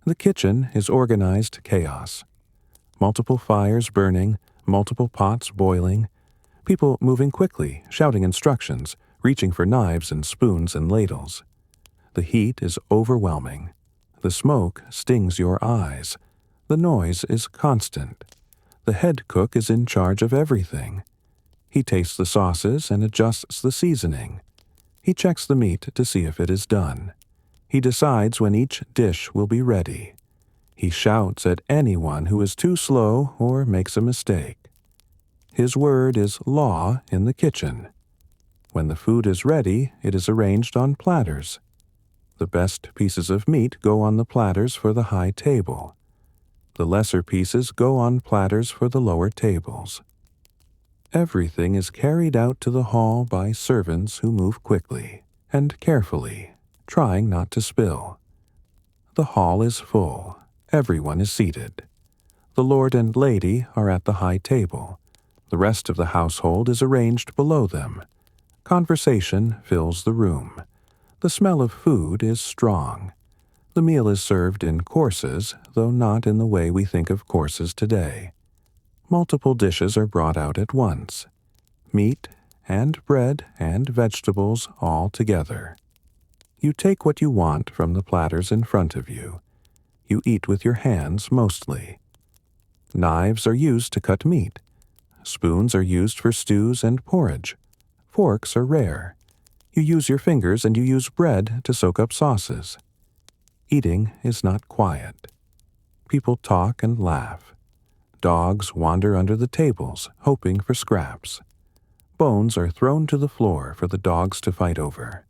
The kitchen is organized chaos. Multiple fires burning, multiple pots boiling, people moving quickly, shouting instructions, reaching for knives and spoons and ladles. The heat is overwhelming. The smoke stings your eyes. The noise is constant. The head cook is in charge of everything. He tastes the sauces and adjusts the seasoning. He checks the meat to see if it is done. He decides when each dish will be ready. He shouts at anyone who is too slow or makes a mistake. His word is law in the kitchen. When the food is ready, it is arranged on platters. The best pieces of meat go on the platters for the high table. The lesser pieces go on platters for the lower tables. Everything is carried out to the hall by servants who move quickly and carefully, trying not to spill. The hall is full. Everyone is seated. The lord and lady are at the high table. The rest of the household is arranged below them. Conversation fills the room. The smell of food is strong. The meal is served in courses, though not in the way we think of courses today. Multiple dishes are brought out at once. Meat and bread and vegetables all together. You take what you want from the platters in front of you. You eat with your hands mostly. Knives are used to cut meat. Spoons are used for stews and porridge. Forks are rare. You use your fingers and you use bread to soak up sauces. Eating is not quiet. People talk and laugh. Dogs wander under the tables, hoping for scraps. Bones are thrown to the floor for the dogs to fight over.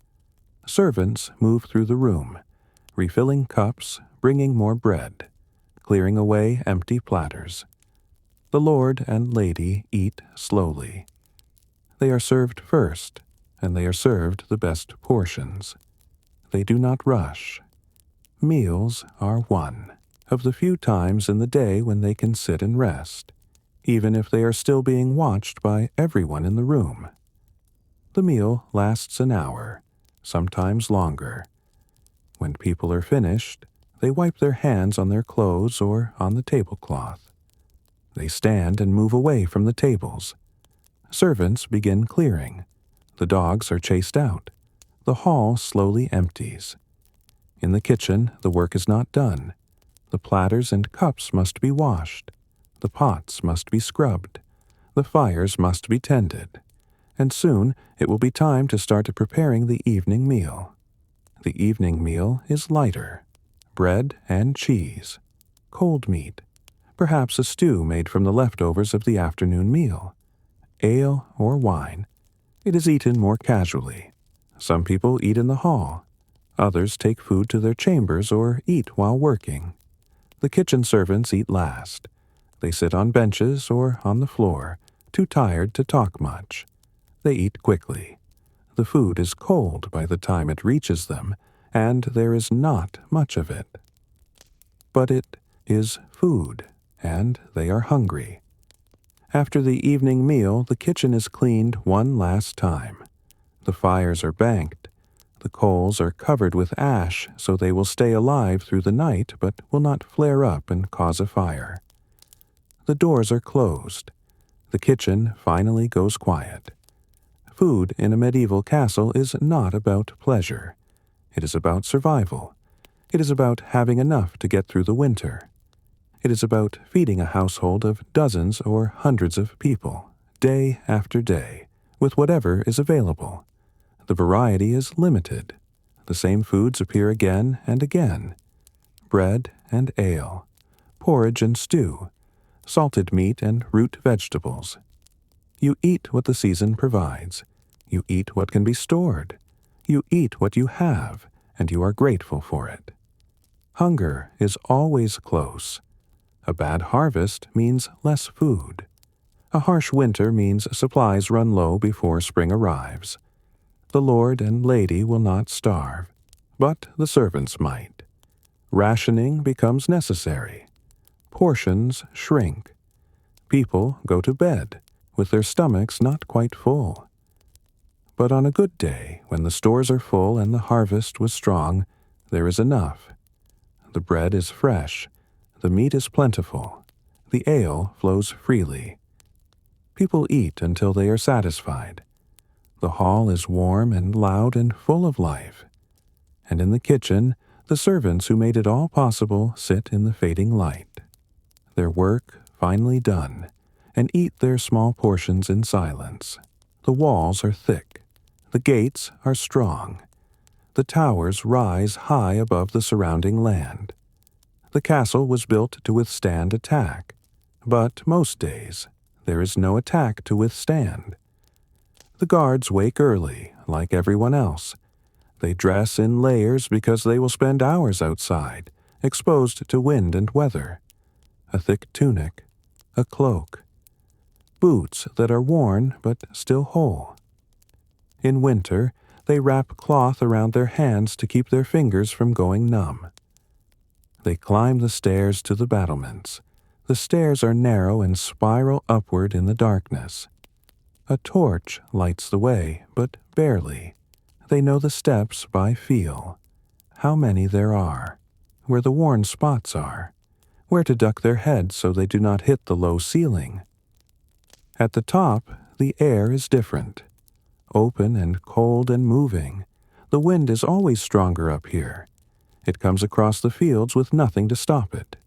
Servants move through the room, refilling cups, bringing more bread, clearing away empty platters. The lord and lady eat slowly. They are served first, and they are served the best portions. They do not rush. Meals are one of the few times in the day when they can sit and rest, even if they are still being watched by everyone in the room. The meal lasts an hour, sometimes longer. When people are finished, they wipe their hands on their clothes or on the tablecloth. They stand and move away from the tables. Servants begin clearing. The dogs are chased out. The hall slowly empties. In the kitchen, the work is not done. The platters and cups must be washed. The pots must be scrubbed. The fires must be tended. And soon it will be time to start preparing the evening meal. The evening meal is lighter. Bread and cheese. Cold meat. Perhaps a stew made from the leftovers of the afternoon meal. Ale or wine. It is eaten more casually. Some people eat in the hall. Others take food to their chambers or eat while working. The kitchen servants eat last. They sit on benches or on the floor, too tired to talk much. They eat quickly. The food is cold by the time it reaches them, and there is not much of it. But it is food, and they are hungry. After the evening meal, the kitchen is cleaned one last time. The fires are banked. The coals are covered with ash so they will stay alive through the night but will not flare up and cause a fire. The doors are closed. The kitchen finally goes quiet. Food in a medieval castle is not about pleasure. It is about survival. It is about having enough to get through the winter. It is about feeding a household of dozens or hundreds of people, day after day, with whatever is available. The variety is limited. The same foods appear again and again. Bread and ale, porridge and stew, salted meat and root vegetables. You eat what the season provides. You eat what can be stored. You eat what you have, and you are grateful for it. Hunger is always close. A bad harvest means less food. A harsh winter means supplies run low before spring arrives. The lord and lady will not starve, but the servants might. Rationing becomes necessary. Portions shrink. People go to bed, with their stomachs not quite full. But on a good day, when the stores are full and the harvest was strong, there is enough. The bread is fresh. The meat is plentiful. The ale flows freely. People eat until they are satisfied. The hall is warm and loud and full of life. And in the kitchen, the servants who made it all possible sit in the fading light. Their work finally done, and eat their small portions in silence. The walls are thick. The gates are strong. The towers rise high above the surrounding land. The castle was built to withstand attack, but most days there is no attack to withstand. The guards wake early, like everyone else. They dress in layers because they will spend hours outside, exposed to wind and weather. A thick tunic, a cloak. boots that are worn but still whole. In winter, they wrap cloth around their hands to keep their fingers from going numb. They climb the stairs to the battlements. The stairs are narrow and spiral upward in the darkness. A torch lights the way, but barely. They know the steps by feel, how many there are, where the worn spots are, where to duck their heads so they do not hit the low ceiling. At the top, the air is different, open and cold and moving. The wind is always stronger up here. It comes across the fields with nothing to stop it.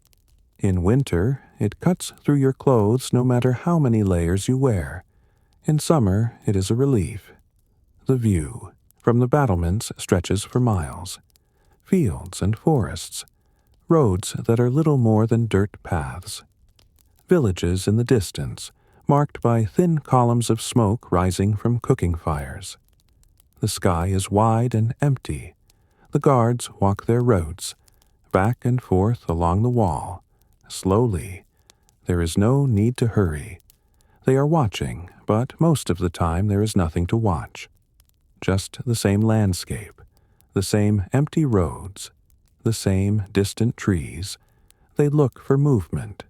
In winter, it cuts through your clothes no matter how many layers you wear. In summer, it is a relief. The view from the battlements stretches for miles. Fields and forests, roads that are little more than dirt paths. Villages in the distance, marked by thin columns of smoke rising from cooking fires. The sky is wide and empty. The guards walk their routes, back and forth along the wall, slowly. There is no need to hurry. They are watching, but most of the time there is nothing to watch. Just the same landscape, the same empty roads, the same distant trees. They look for movement.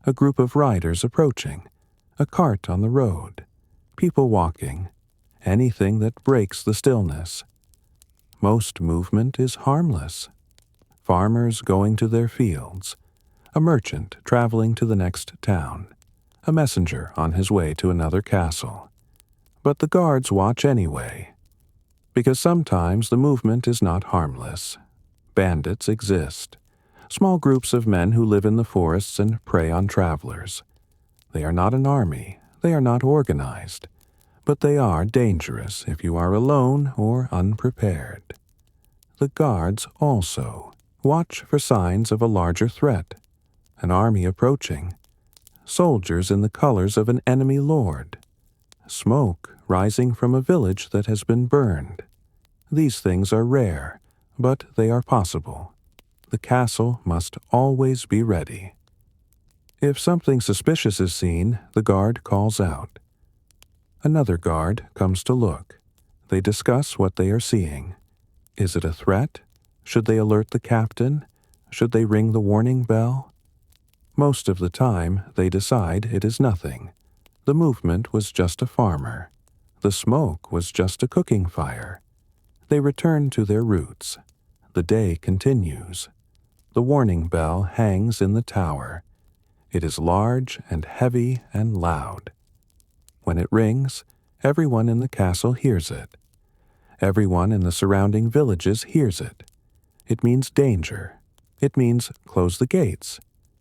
A group of riders approaching, a cart on the road, people walking, anything that breaks the stillness. Most movement is harmless. Farmers going to their fields, a merchant traveling to the next town, a messenger on his way to another castle. But the guards watch anyway, because sometimes the movement is not harmless. Bandits exist, small groups of men who live in the forests and prey on travelers. They are not an army, they are not organized, but they are dangerous if you are alone or unprepared. The guards also watch for signs of a larger threat, an army approaching, soldiers in the colors of an enemy lord, smoke rising from a village that has been burned. These things are rare, but they are possible. The castle must always be ready. If something suspicious is seen, the guard calls out. Another guard comes to look. They discuss what they are seeing. Is it a threat? Should they alert the captain? Should they ring the warning bell? Most of the time, they decide it is nothing. The movement was just a farmer. The smoke was just a cooking fire. They return to their roots. The day continues. The warning bell hangs in the tower. It is large and heavy and loud. When it rings, everyone in the castle hears it. Everyone in the surrounding villages hears it. It means danger. It means close the gates.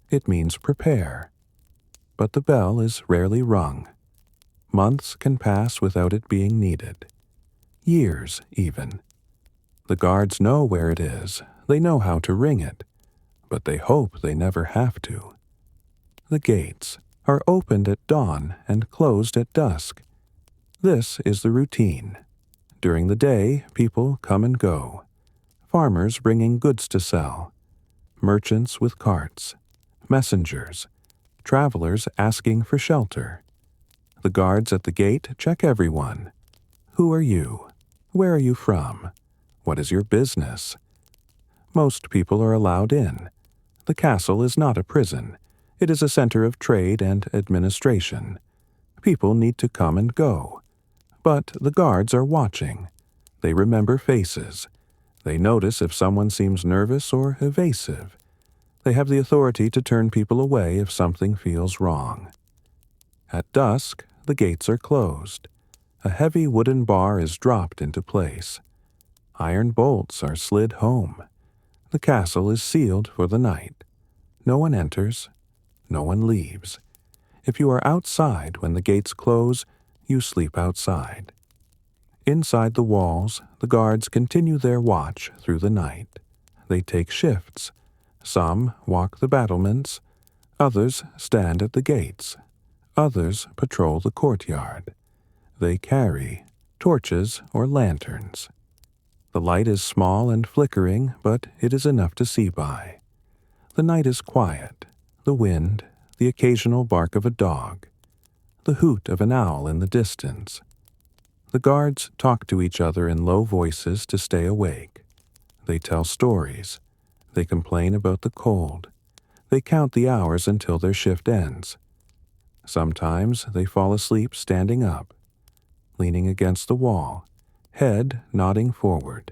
It means prepare. But the bell is rarely rung. Months can pass without it being needed. Years, even. The guards know where it is. They know how to ring it. But they hope they never have to. The gates are opened at dawn and closed at dusk. This is the routine. During the day, people come and go. Farmers bringing goods to sell. Merchants with carts. Messengers. Travelers asking for shelter. The guards at the gate check everyone. Who are you? Where are you from? What is your business? Most people are allowed in. The castle is not a prison. It is a center of trade and administration. People need to come and go. But the guards are watching. They remember faces. They notice if someone seems nervous or evasive. They have the authority to turn people away if something feels wrong. At dusk, the gates are closed. A heavy wooden bar is dropped into place. Iron bolts are slid home. The castle is sealed for the night. No one enters. No one leaves. If you are outside when the gates close, you sleep outside. Inside the walls, the guards continue their watch through the night. They take shifts. Some walk the battlements. Others stand at the gates. Others patrol the courtyard. They carry torches or lanterns. The light is small and flickering, but it is enough to see by. The night is quiet. The wind, the occasional bark of a dog. the hoot of an owl in the distance. The guards talk to each other in low voices to stay awake. They tell stories. They complain about the cold. They count the hours until their shift ends. Sometimes they fall asleep standing up, leaning against the wall, head nodding forward.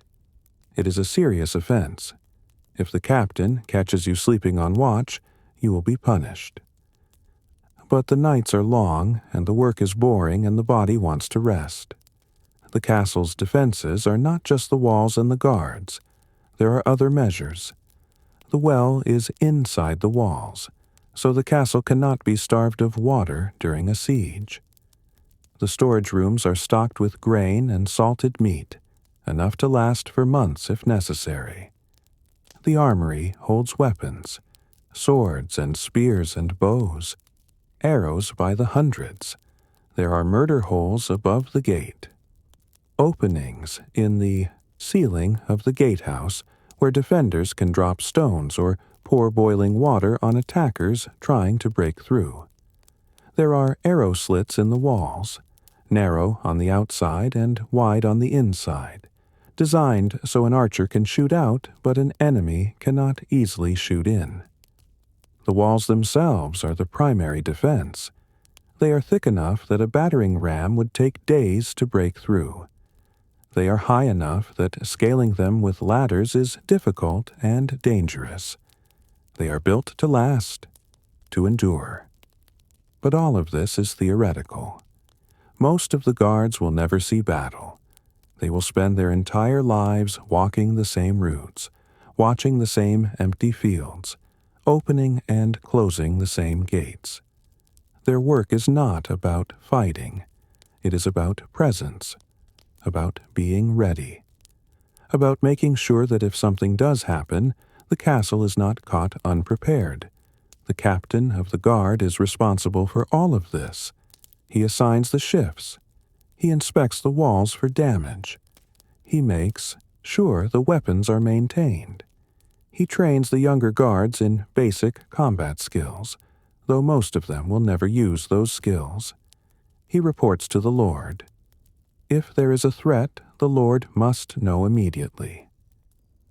It is a serious offense. If the captain catches you sleeping on watch, you will be punished. But the nights are long, and the work is boring, and the body wants to rest. The castle's defenses are not just the walls and the guards. There are other measures. The well is inside the walls, so the castle cannot be starved of water during a siege. The storage rooms are stocked with grain and salted meat, enough to last for months if necessary. The armory holds weapons, swords and spears and bows, arrows by the hundreds. There are murder holes above the gate. Openings in the ceiling of the gatehouse where defenders can drop stones or pour boiling water on attackers trying to break through. There are arrow slits in the walls, narrow on the outside and wide on the inside, designed so an archer can shoot out but an enemy cannot easily shoot in. The walls themselves are the primary defense. They are thick enough that a battering ram would take days to break through. They are high enough that scaling them with ladders is difficult and dangerous. They are built to last, to endure. But all of this is theoretical. Most of the guards will never see battle. They will spend their entire lives walking the same routes, watching the same empty fields, opening and closing the same gates. Their work is not about fighting. It is about presence, about being ready, about making sure that if something does happen, the castle is not caught unprepared. The captain of the guard is responsible for all of this. He assigns the shifts. He inspects the walls for damage. He makes sure the weapons are maintained. He trains the younger guards in basic combat skills, though most of them will never use those skills. He reports to the Lord. If there is a threat, the Lord must know immediately.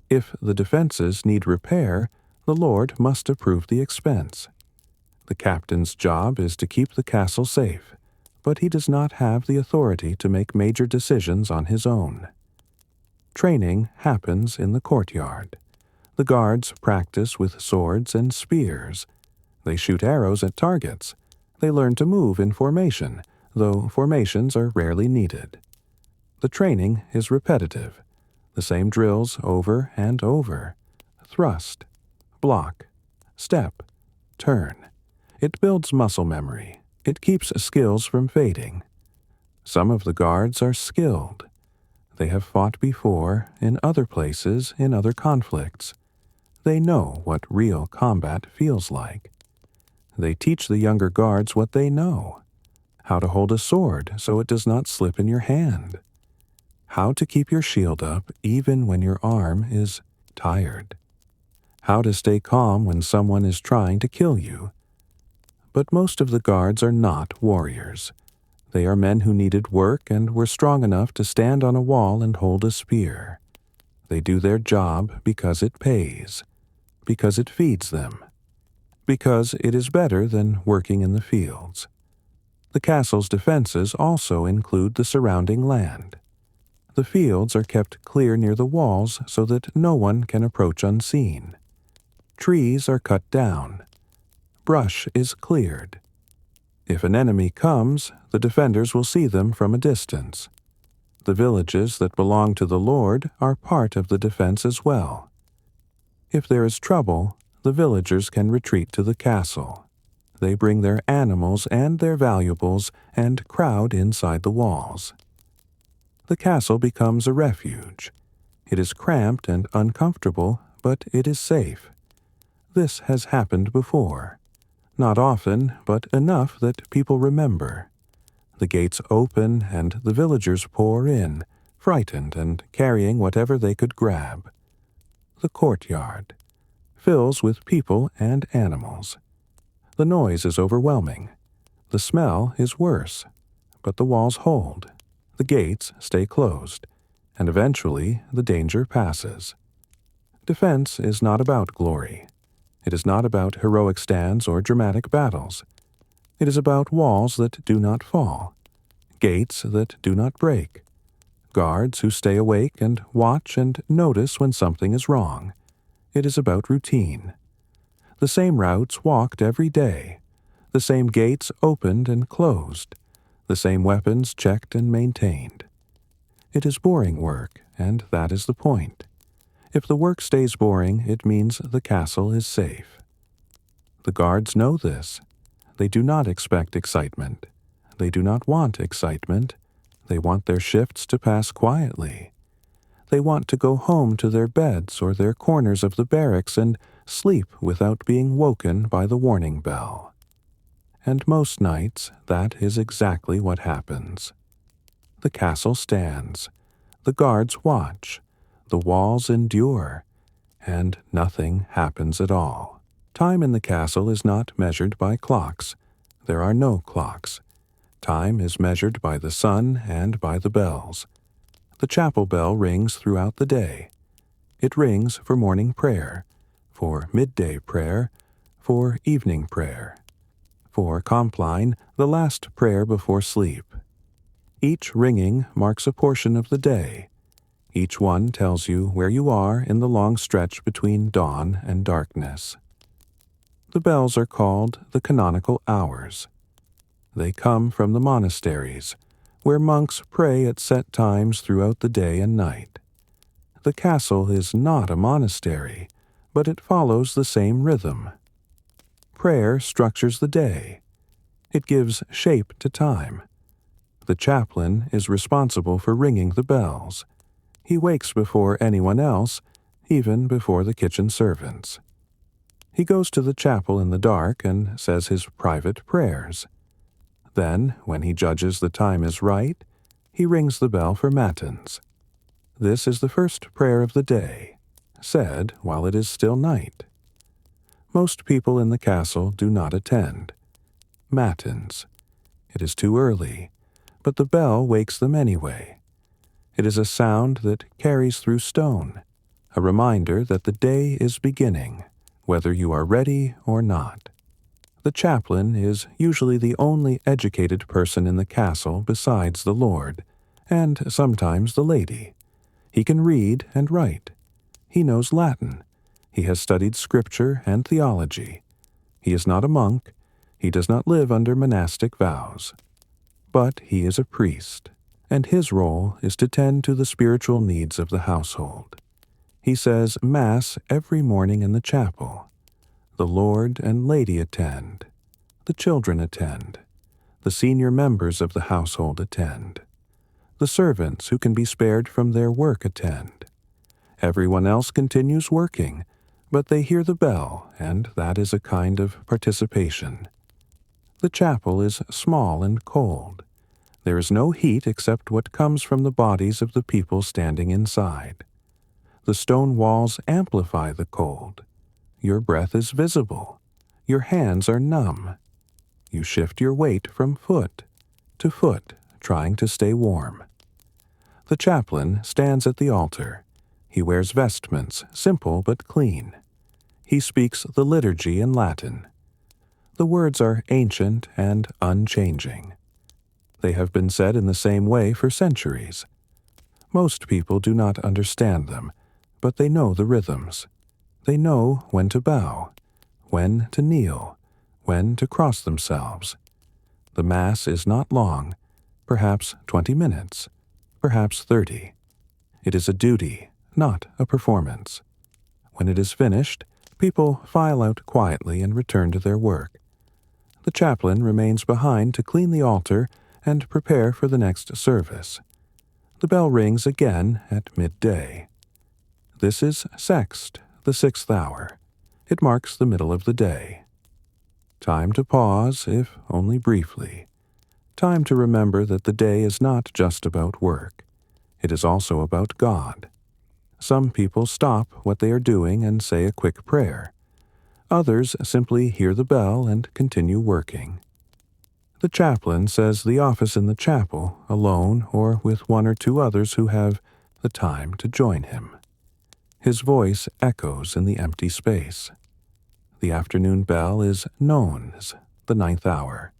If the defenses need repair, the Lord must approve the expense. The captain's job is to keep the castle safe, but he does not have the authority to make major decisions on his own. Training happens in the courtyard. The guards practice with swords and spears. They shoot arrows at targets. They learn to move in formation, though formations are rarely needed. The training is repetitive, the same drills over and over. Thrust, block, step, turn. It builds muscle memory. It keeps skills from fading. Some of the guards are skilled. They have fought before, in other places, in other conflicts. They know what real combat feels like. They teach the younger guards what they know. How to hold a sword so it does not slip in your hand. How to keep your shield up even when your arm is tired. How to stay calm when someone is trying to kill you. But most of the guards are not warriors. They are men who needed work and were strong enough to stand on a wall and hold a spear. They do their job because it pays, because it feeds them, because it is better than working in the fields. The castle's defenses also include the surrounding land. The fields are kept clear near the walls so that no one can approach unseen. Trees are cut down. Brush is cleared. If an enemy comes, the defenders will see them from a distance. The villages that belong to the Lord are part of the defense as well. If there is trouble, the villagers can retreat to the castle. They bring their animals and their valuables and crowd inside the walls. The castle becomes a refuge. It is cramped and uncomfortable, but it is safe. This has happened before. Not often, but enough that people remember. The gates open and the villagers pour in, frightened and carrying whatever they could grab. The courtyard fills with people and animals. The noise is overwhelming. The smell is worse, but the walls hold, the gates stay closed, and eventually the danger passes. Defense is not about glory. It is not about heroic stands or dramatic battles. It is about walls that do not fall, gates that do not break, guards who stay awake and watch and notice when something is wrong. It is about routine. The same routes walked every day, the same gates opened and closed, the same weapons checked and maintained. It is boring work, and that is the point. If the work stays boring, it means the castle is safe. The guards know this. They do not expect excitement. They do not want excitement. They want their shifts to pass quietly. They want to go home to their beds or their corners of the barracks and sleep without being woken by the warning bell. And most nights, that is exactly what happens. The castle stands. The guards watch. The walls endure. And nothing happens at all. Time in the castle is not measured by clocks. There are no clocks. Time is measured by the sun and by the bells. The chapel bell rings throughout the day. It rings for morning prayer, for midday prayer, for evening prayer, for Compline, the last prayer before sleep. Each ringing marks a portion of the day. Each one tells you where you are in the long stretch between dawn and darkness. The bells are called the canonical hours. They come from the monasteries, where monks pray at set times throughout the day and night. The castle is not a monastery, but it follows the same rhythm. Prayer structures the day. It gives shape to time. The chaplain is responsible for ringing the bells. He wakes before anyone else, even before the kitchen servants. He goes to the chapel in the dark and says his private prayers. Then, when he judges the time is right, he rings the bell for matins. This is the first prayer of the day, said while it is still night. Most people in the castle do not attend. Matins. It is too early, but the bell wakes them anyway. It is a sound that carries through stone, a reminder that the day is beginning, whether you are ready or not. The chaplain is usually the only educated person in the castle besides the lord, and sometimes the lady. He can read and write. He knows Latin. He has studied scripture and theology. He is not a monk. He does not live under monastic vows. But he is a priest, and his role is to tend to the spiritual needs of the household. He says Mass every morning in the chapel. The Lord and Lady attend. The children attend. The senior members of the household attend. The servants who can be spared from their work attend. Everyone else continues working, but they hear the bell, and that is a kind of participation. The chapel is small and cold. There is no heat except what comes from the bodies of the people standing inside. The stone walls amplify the cold. Your breath is visible. Your hands are numb. You shift your weight from foot to foot, trying to stay warm. The chaplain stands at the altar. He wears vestments, simple but clean. He speaks the liturgy in Latin. The words are ancient and unchanging. They have been said in the same way for centuries. Most people do not understand them, but they know the rhythms. They know when to bow, when to kneel, when to cross themselves. The Mass is not long, perhaps 20 minutes, perhaps 30. It is a duty, not a performance. When it is finished, people file out quietly and return to their work. The chaplain remains behind to clean the altar and prepare for the next service. The bell rings again at midday. This is Sext, the 6th hour. It marks the middle of the day. Time to pause, if only briefly. Time to remember that the day is not just about work. It is also about God. Some people stop what they are doing and say a quick prayer. Others simply hear the bell and continue working. The chaplain says the office in the chapel, alone or with one or two others who have the time to join him. His voice echoes in the empty space. The afternoon bell is nones, the 9th hour.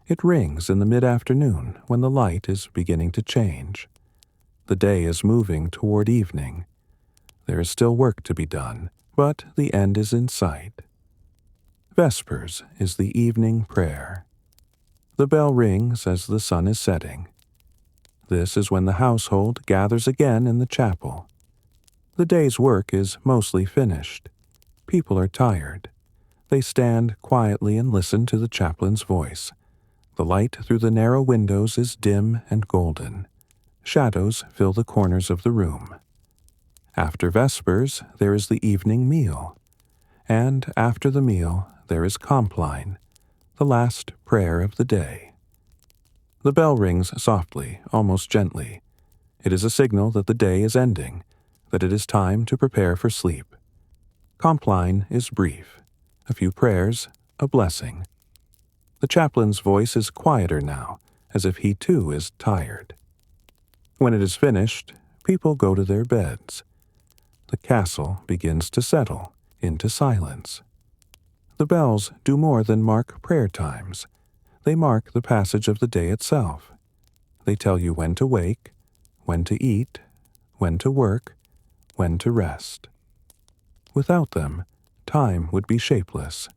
It rings in the mid-afternoon when the light is beginning to change. The day is moving toward evening. There is still work to be done, but the end is in sight. Vespers is the evening prayer. The bell rings as the sun is setting. This is when the household gathers again in the chapel. The day's work is mostly finished. People are tired. They stand quietly and listen to the chaplain's voice. The light through the narrow windows is dim and golden. Shadows fill the corners of the room. After Vespers, there is the evening meal. And after the meal, there is Compline, the last prayer of the day. The bell rings softly, almost gently. It is a signal that the day is ending, that it is time to prepare for sleep. Compline is brief. A few prayers, a blessing. The chaplain's voice is quieter now, as if he too is tired. When it is finished, people go to their beds. The castle begins to settle into silence. The bells do more than mark prayer times. They mark the passage of the day itself. They tell you when to wake, when to eat, when to work, when to rest. Without them, time would be shapeless.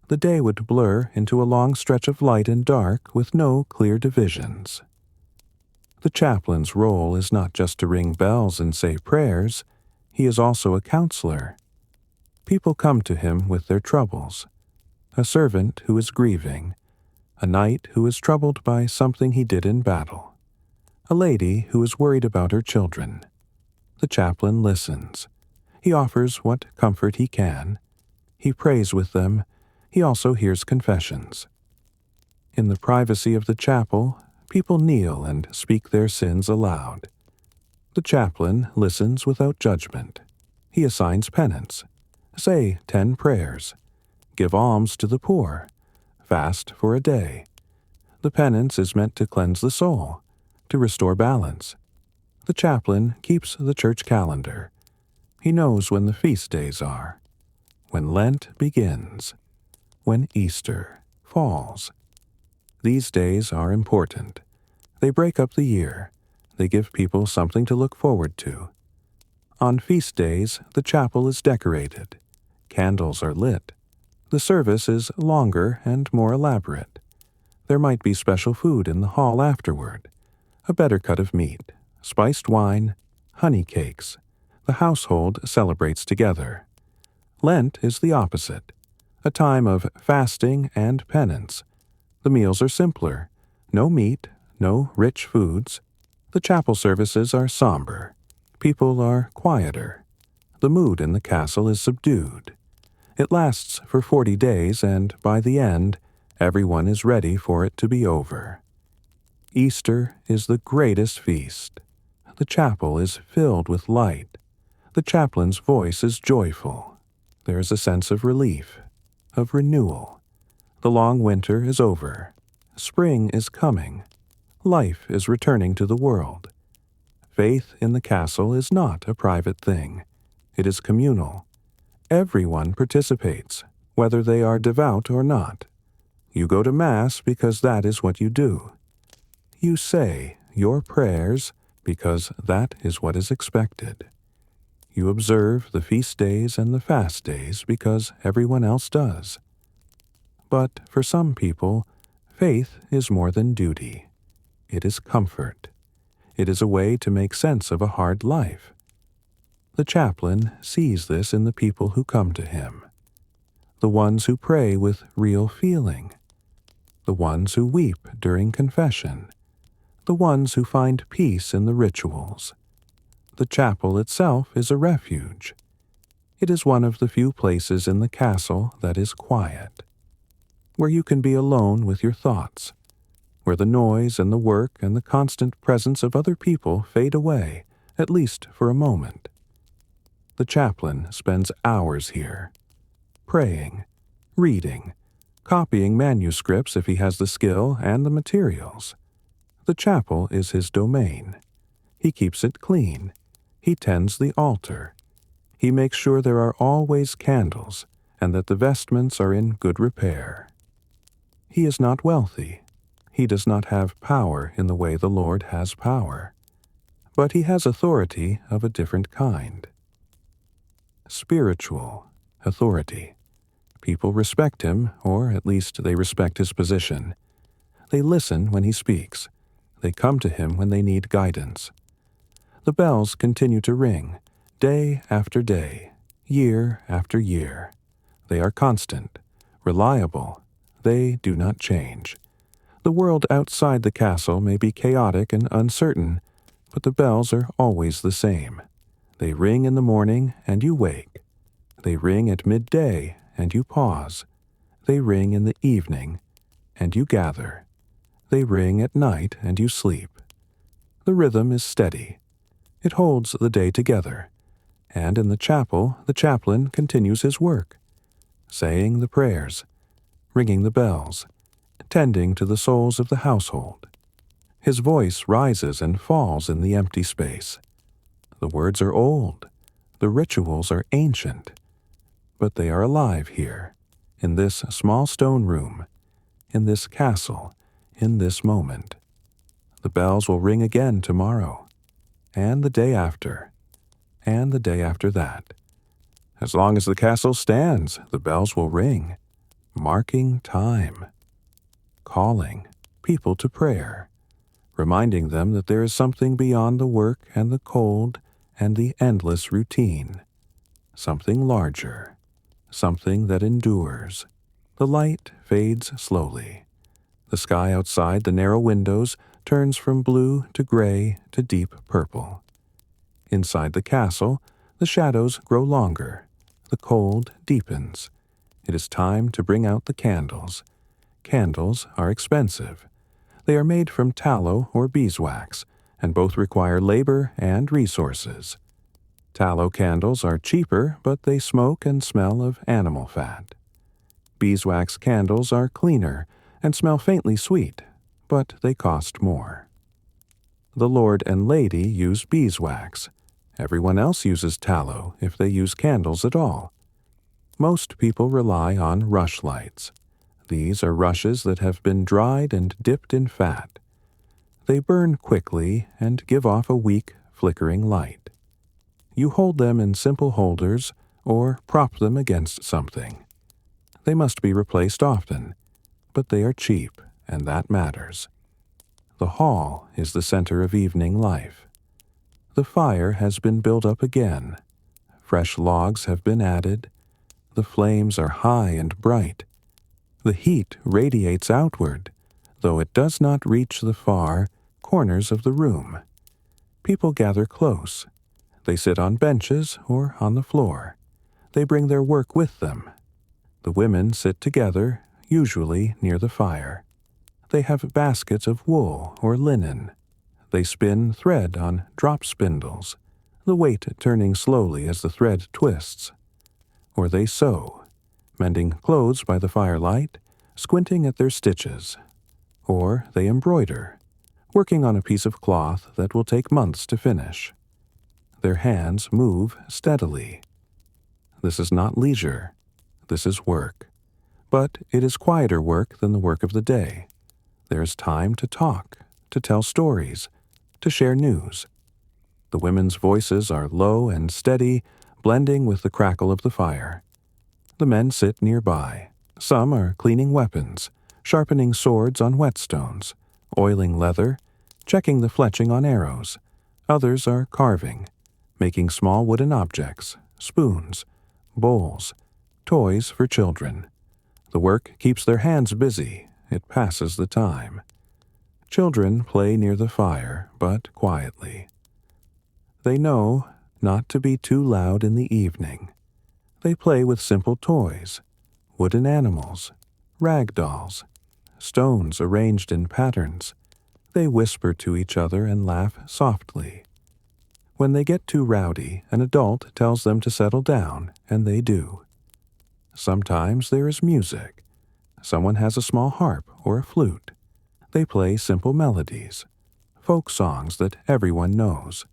The day would blur into a long stretch of light and dark with no clear divisions. The chaplain's role is not just to ring bells and say prayers. He is also a counselor. People come to him with their troubles. A servant who is grieving. A knight who is troubled by something he did in battle. A lady who is worried about her children. The chaplain listens. He offers what comfort he can. He prays with them. He also hears confessions. In the privacy of the chapel, people kneel and speak their sins aloud. The chaplain listens without judgment. He assigns penance. Say 10 prayers. Give alms to the poor. Fast for a day. The penance is meant to cleanse the soul, to restore balance. The chaplain keeps the church calendar. He knows when the feast days are, when Lent begins, when Easter falls. These days are important. They break up the year. They give people something to look forward to. On feast days, the chapel is decorated. Candles are lit. The service is longer and more elaborate. There might be special food in the hall afterward. A better cut of meat, spiced wine, honey cakes. The household celebrates together. Lent is the opposite, a time of fasting and penance. The meals are simpler. No meat, no rich foods. The chapel services are somber. People are quieter. The mood in the castle is subdued. It lasts for 40 days, and by the end, everyone is ready for it to be over. Easter is the greatest feast. The chapel is filled with light. The chaplain's voice is joyful. There is a sense of relief, of renewal. The long winter is over. Spring is coming. Life is returning to the world. Faith in the castle is not a private thing. It is communal. Everyone participates, whether they are devout or not. You go to Mass because that is what you do. You say your prayers because that is what is expected. You observe the feast days and the fast days because everyone else does. But for some people, faith is more than duty. It is comfort. It is a way to make sense of a hard life. The chaplain sees this in the people who come to him. The ones who pray with real feeling. The ones who weep during confession. The ones who find peace in the rituals. The chapel itself is a refuge. It is one of the few places in the castle that is quiet, where you can be alone with your thoughts, where the noise and the work and the constant presence of other people fade away, at least for a moment. The chaplain spends hours here, praying, reading, copying manuscripts if he has the skill and the materials. The chapel is his domain. He keeps it clean. He tends the altar. He makes sure there are always candles and that the vestments are in good repair. He is not wealthy. He does not have power in the way the Lord has power. But he has authority of a different kind. Spiritual authority. People respect him, or at least they respect his position. They listen when he speaks. They come to him when they need guidance. The bells continue to ring, day after day, year after year. They are constant, reliable. They do not change. The world outside the castle may be chaotic and uncertain, but the bells are always the same. They ring in the morning and you wake. They ring at midday and you pause. They ring in the evening and you gather. They ring at night and you sleep. The rhythm is steady. It holds the day together. And in the chapel, the chaplain continues his work, saying the prayers, ringing the bells, tending to the souls of the household. His voice rises and falls in the empty space. The words are old. The rituals are ancient. But they are alive here, in this small stone room, in this castle, in this moment. The bells will ring again tomorrow, and the day after, and the day after that. As long as the castle stands, the bells will ring, marking time, calling people to prayer, reminding them that there is something beyond the work and the cold and the endless routine, something larger, something that endures. The light fades slowly. The sky outside the narrow windows turns from blue to gray to deep purple. Inside the castle, the shadows grow longer. The cold deepens. It is time to bring out the candles. Candles are expensive. They are made from tallow or beeswax, and both require labor and resources. Tallow candles are cheaper, but they smoke and smell of animal fat. Beeswax candles are cleaner and smell faintly sweet, but they cost more. The Lord and Lady use beeswax. Everyone else uses tallow if they use candles at all. Most people rely on rush lights. These are rushes that have been dried and dipped in fat. They burn quickly and give off a weak, flickering light. You hold them in simple holders or prop them against something. They must be replaced often, but they are cheap, and that matters. The hall is the center of evening life. The fire has been built up again. Fresh logs have been added. The flames are high and bright. The heat radiates outward, though it does not reach the far corners of the room. People gather close. They sit on benches or on the floor. They bring their work with them. The women sit together, usually near the fire. They have baskets of wool or linen. They spin thread on drop spindles, the weight turning slowly as the thread twists. Or they sew, mending clothes by the firelight, squinting at their stitches. Or they embroider, working on a piece of cloth that will take months to finish. Their hands move steadily. This is not leisure. This is work. But it is quieter work than the work of the day. There is time to talk, to tell stories, to share news. The women's voices are low and steady, blending with the crackle of the fire. The men sit nearby. Some are cleaning weapons, sharpening swords on whetstones, oiling leather, checking the fletching on arrows. Others are carving, making small wooden objects, spoons, bowls, toys for children. The work keeps their hands busy. It passes the time. Children play near the fire, but quietly. They know not to be too loud in the evening. They play with simple toys, wooden animals, rag dolls, stones arranged in patterns. They whisper to each other and laugh softly. When they get too rowdy, an adult tells them to settle down, and they do. Sometimes there is music. Someone has a small harp or a flute. They play simple melodies, folk songs that everyone knows.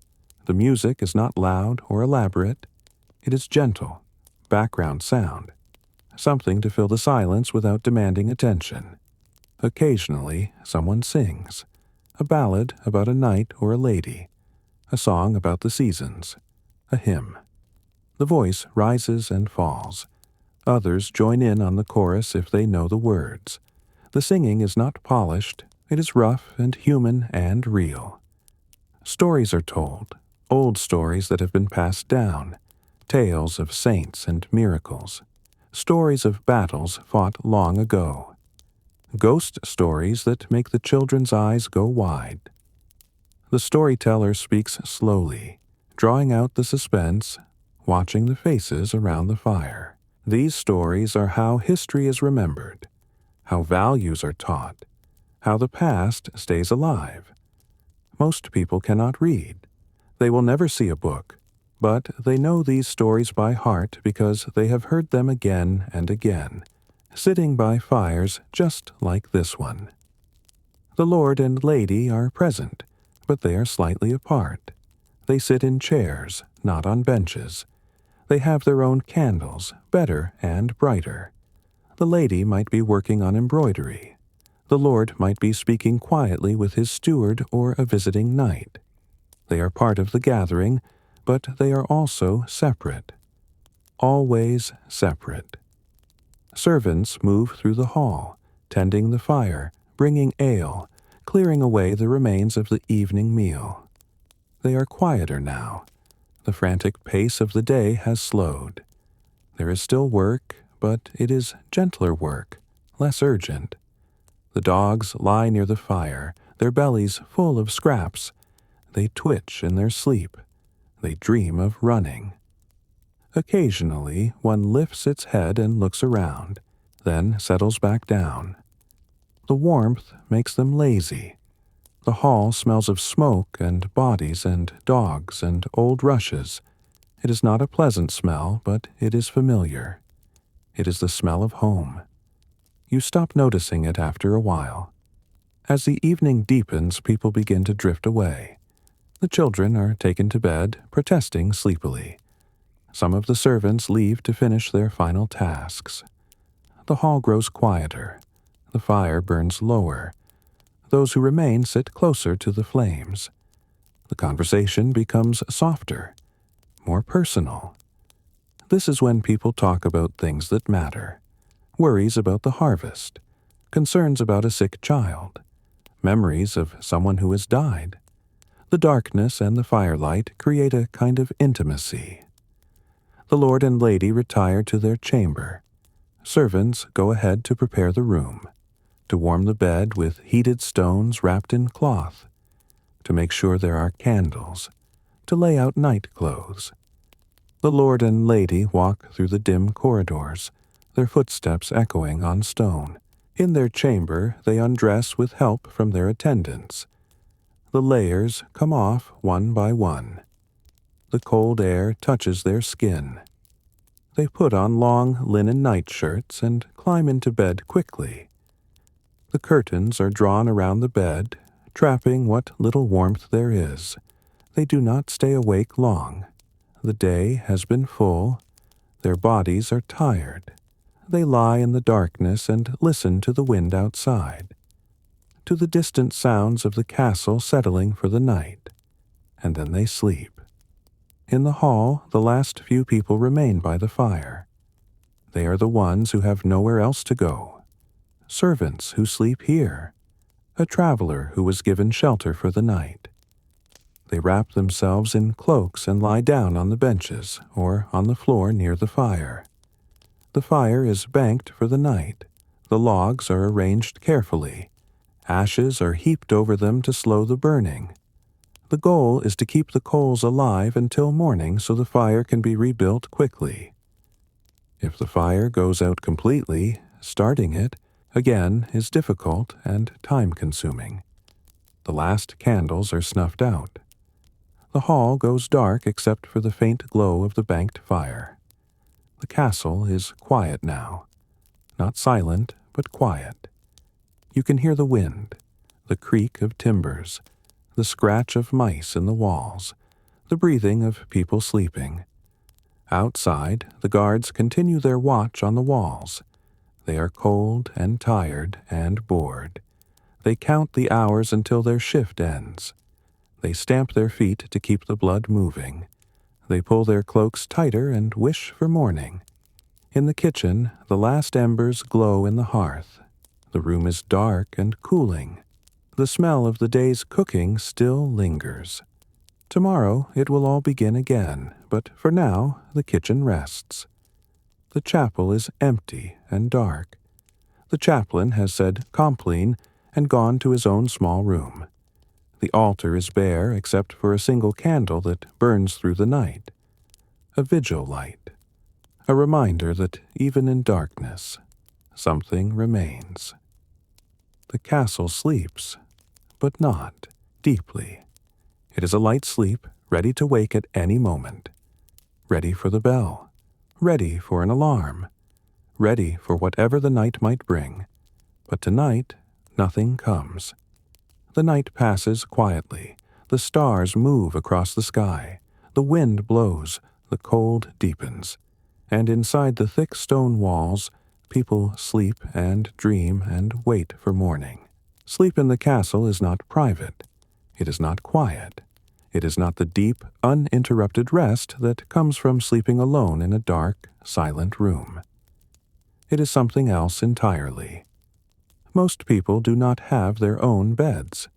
The music is not loud or elaborate. It is gentle, background sound, something to fill the silence without demanding attention. Occasionally, someone sings, a ballad about a knight or a lady, a song about the seasons, a hymn. The voice rises and falls. Others join in on the chorus if they know the words. The singing is not polished, it is rough and human and real. Stories are told, old stories that have been passed down, tales of saints and miracles, stories of battles fought long ago, ghost stories that make the children's eyes go wide. The storyteller speaks slowly, drawing out the suspense, watching the faces around the fire. These stories are how history is remembered, how values are taught, how the past stays alive. Most people cannot read. They will never see a book, but they know these stories by heart because they have heard them again and again, sitting by fires just like this one. The Lord and Lady are present, but they are slightly apart. They sit in chairs, not on benches. They have their own candles, better and brighter. The lady might be working on embroidery. The Lord might be speaking quietly with his steward or a visiting knight. They are part of the gathering, but they are also separate. Always separate. Servants move through the hall, tending the fire, bringing ale, clearing away the remains of the evening meal. They are quieter now. The frantic pace of the day has slowed. There is still work, but it is gentler work, less urgent. The dogs lie near the fire, their bellies full of scraps. They twitch in their sleep. They dream of running. Occasionally, one lifts its head and looks around, then settles back down. The warmth makes them lazy. The hall smells of smoke and bodies and dogs and old rushes. It is not a pleasant smell, but it is familiar. It is the smell of home. You stop noticing it after a while. As the evening deepens, people begin to drift away. The children are taken to bed, protesting sleepily. Some of the servants leave to finish their final tasks. The hall grows quieter. The fire burns lower. Those who remain sit closer to the flames. The conversation becomes softer, more personal. This is when people talk about things that matter. Worries about the harvest, concerns about a sick child, memories of someone who has died. The darkness and the firelight create a kind of intimacy. The Lord and Lady retire to their chamber. Servants go ahead to prepare the room, to warm the bed with heated stones wrapped in cloth, to make sure there are candles, to lay out night clothes. The Lord and Lady walk through the dim corridors, their footsteps echoing on stone. In their chamber, they undress with help from their attendants. The layers come off one by one. The cold air touches their skin. They put on long linen nightshirts and climb into bed quickly. The curtains are drawn around the bed, trapping what little warmth there is. They do not stay awake long. The day has been full. Their bodies are tired. They lie in the darkness and listen to the wind outside, to the distant sounds of the castle settling for the night, and then they sleep. In the hall, the last few people remain by the fire. They are the ones who have nowhere else to go. Servants who sleep here. A traveler who was given shelter for the night. They wrap themselves in cloaks and lie down on the benches or on the floor near the fire. The fire is banked for the night. The logs are arranged carefully. Ashes are heaped over them to slow the burning. The goal is to keep the coals alive until morning so the fire can be rebuilt quickly. If the fire goes out completely, starting it, again, is difficult and time-consuming. The last candles are snuffed out. The hall goes dark except for the faint glow of the banked fire. The castle is quiet now. Not silent, but quiet. You can hear the wind, the creak of timbers, the scratch of mice in the walls, the breathing of people sleeping. Outside, the guards continue their watch on the walls. They are cold and tired and bored. They count the hours until their shift ends. They stamp their feet to keep the blood moving. They pull their cloaks tighter and wish for morning. In the kitchen, the last embers glow in the hearth. The room is dark and cooling. The smell of the day's cooking still lingers. Tomorrow it will all begin again, but for now the kitchen rests. The chapel is empty and dark. The chaplain has said Compline and gone to his own small room. The altar is bare except for a single candle that burns through the night. A vigil light. A reminder that even in darkness, something remains. The castle sleeps, but not deeply. It is a light sleep, ready to wake at any moment. Ready for the bell. Ready for an alarm. Ready for whatever the night might bring. But tonight, nothing comes. The night passes quietly. The stars move across the sky. The wind blows. The cold deepens. And inside the thick stone walls, people sleep and dream and wait for morning. Sleep in the castle is not private. It is not quiet. It is not the deep, uninterrupted rest that comes from sleeping alone in a dark, silent room. It is something else entirely. Most people do not have their own beds.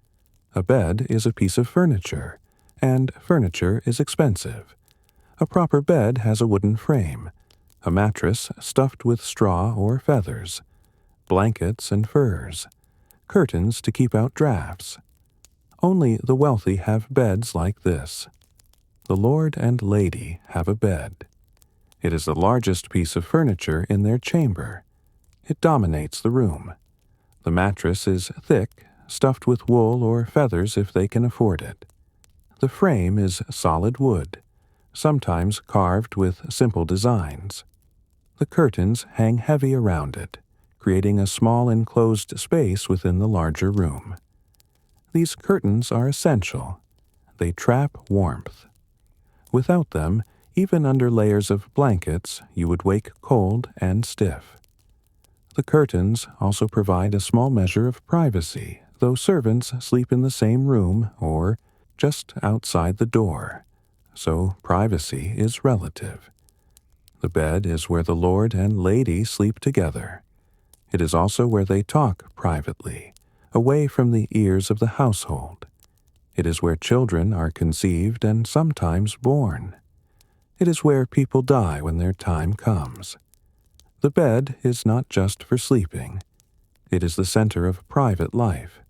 A bed is a piece of furniture, and furniture is expensive. A proper bed has a wooden frame, a mattress stuffed with straw or feathers, blankets and furs, curtains to keep out drafts. Only the wealthy have beds like this. The lord and lady have a bed. It is the largest piece of furniture in their chamber. It dominates the room. The mattress is thick, stuffed with wool or feathers if they can afford it. The frame is solid wood, sometimes carved with simple designs. The curtains hang heavy around it, creating a small enclosed space within the larger room. These curtains are essential. They trap warmth. Without them, even under layers of blankets, you would wake cold and stiff. The curtains also provide a small measure of privacy, though servants sleep in the same room or just outside the door, so privacy is relative. The bed is where the lord and lady sleep together. It is also where they talk privately, away from the ears of the household. It is where children are conceived and sometimes born. It is where people die when their time comes. The bed is not just for sleeping. It is the center of private life.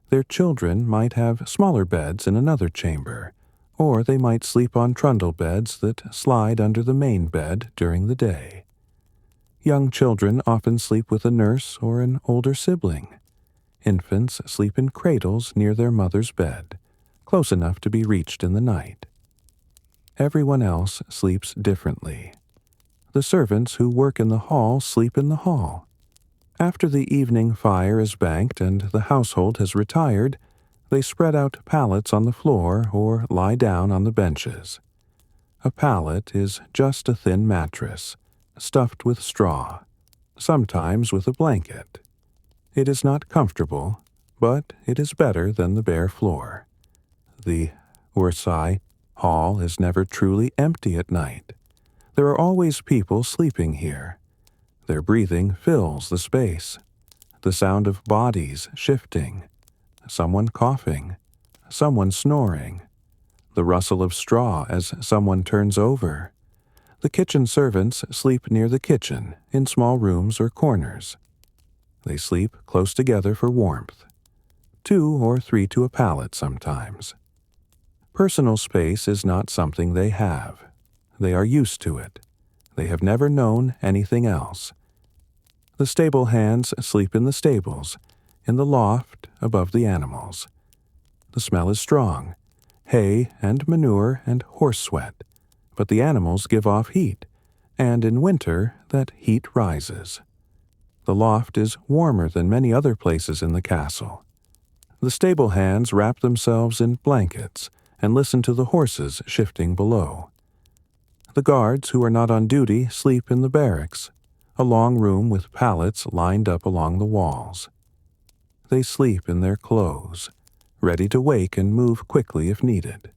Their children might have smaller beds in another chamber, or they might sleep on trundle beds that slide under the main bed during the day. Young children often sleep with a nurse or an older sibling. Infants sleep in cradles near their mother's bed, close enough to be reached in the night. Everyone else sleeps differently. The servants who work in the hall sleep in the hall. After the evening fire is banked and the household has retired, they spread out pallets on the floor or lie down on the benches. A pallet is just a thin mattress, stuffed with straw, sometimes with a blanket. It is not comfortable, but it is better than the bare floor. The Versailles hall is never truly empty at night. There are always people sleeping here. Their breathing fills the space. The sound of bodies shifting, someone coughing, someone snoring, the rustle of straw as someone turns over. The kitchen servants sleep near the kitchen, in small rooms or corners. They sleep close together for warmth, 2 or 3 to a pallet sometimes. Personal space is not something they have. They are used to it. They have never known anything else. The stable hands sleep in the stables, in the loft above the animals. The smell is strong, hay and manure and horse sweat, but the animals give off heat, and in winter that heat rises. The loft is warmer than many other places in the castle. The stable hands wrap themselves in blankets and listen to the horses shifting below. The guards who are not on duty sleep in the barracks, a long room with pallets lined up along the walls. They sleep in their clothes, ready to wake and move quickly if needed.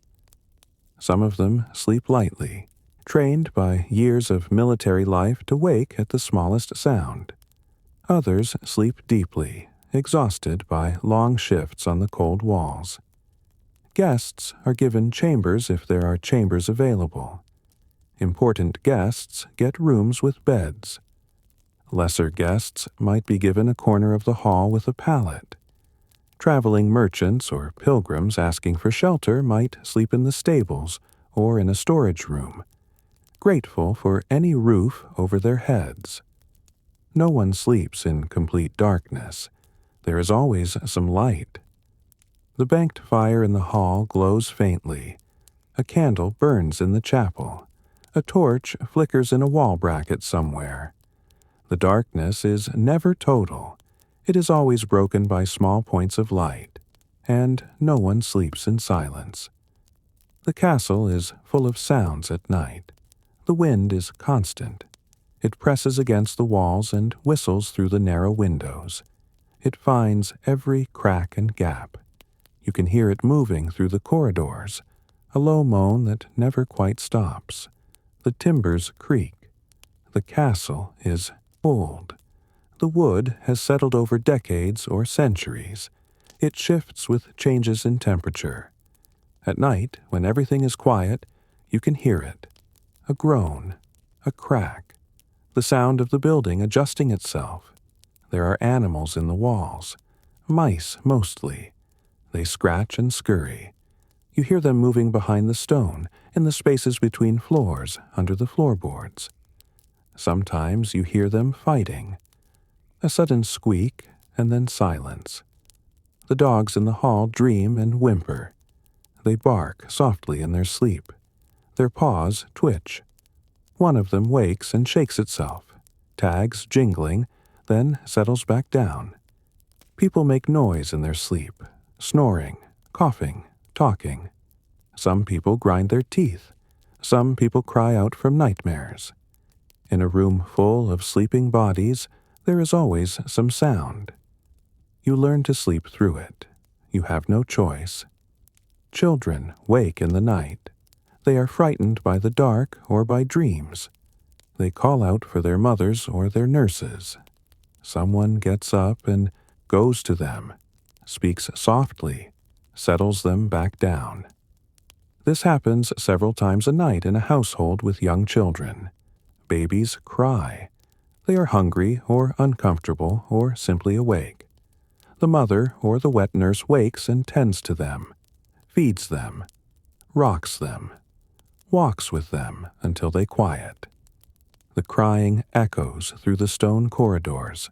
Some of them sleep lightly, trained by years of military life to wake at the smallest sound. Others sleep deeply, exhausted by long shifts on the cold walls. Guests are given chambers if there are chambers available. Important guests get rooms with beds. Lesser guests might be given a corner of the hall with a pallet. Traveling merchants or pilgrims asking for shelter might sleep in the stables or in a storage room, grateful for any roof over their heads. No one sleeps in complete darkness. There is always some light. The banked fire in the hall glows faintly. A candle burns in the chapel. A torch flickers in a wall bracket somewhere. The darkness is never total. It is always broken by small points of light, and no one sleeps in silence. The castle is full of sounds at night. The wind is constant. It presses against the walls and whistles through the narrow windows. It finds every crack and gap. You can hear it moving through the corridors, a low moan that never quite stops. The timbers creak. The castle is old. The wood has settled over decades or centuries. It shifts with changes in temperature. At night, when everything is quiet, you can hear it. A groan, a crack, the sound of the building adjusting itself. There are animals in the walls, mice mostly. They scratch and scurry. You hear them moving behind the stone, in the spaces between floors, under the floorboards. Sometimes you hear them fighting. A sudden squeak, and then silence. The dogs in the hall dream and whimper. They bark softly in their sleep. Their paws twitch. One of them wakes and shakes itself, tags jingling, then settles back down. People make noise in their sleep, snoring, coughing, talking. Some people grind their teeth. Some people cry out from nightmares. In a room full of sleeping bodies, there is always some sound. You learn to sleep through it. You have no choice. Children wake in the night. They are frightened by the dark or by dreams. They call out for their mothers or their nurses. Someone gets up and goes to them, speaks softly, settles them back down. This happens several times a night in a household with young children. Babies cry. They are hungry or uncomfortable or simply awake. The mother or the wet nurse wakes and tends to them, feeds them, rocks them, walks with them until they quiet. The crying echoes through the stone corridors.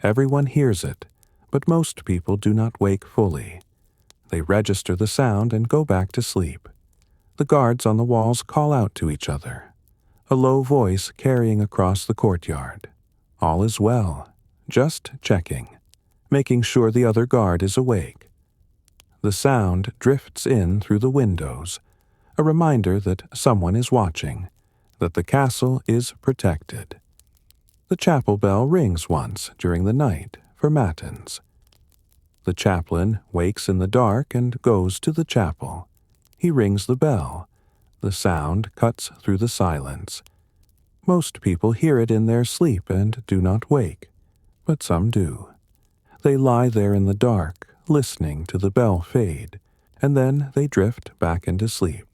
Everyone hears it, but most people do not wake fully. They register the sound and go back to sleep. The guards on the walls call out to each other. A low voice carrying across the courtyard. All is well, just checking, making sure the other guard is awake. The sound drifts in through the windows, a reminder that someone is watching, that the castle is protected. The chapel bell rings once during the night for matins. The chaplain wakes in the dark and goes to the chapel. He rings the bell. The sound cuts through the silence. Most people hear it in their sleep and do not wake, but some do. They lie there in the dark, listening to the bell fade, and then they drift back into sleep.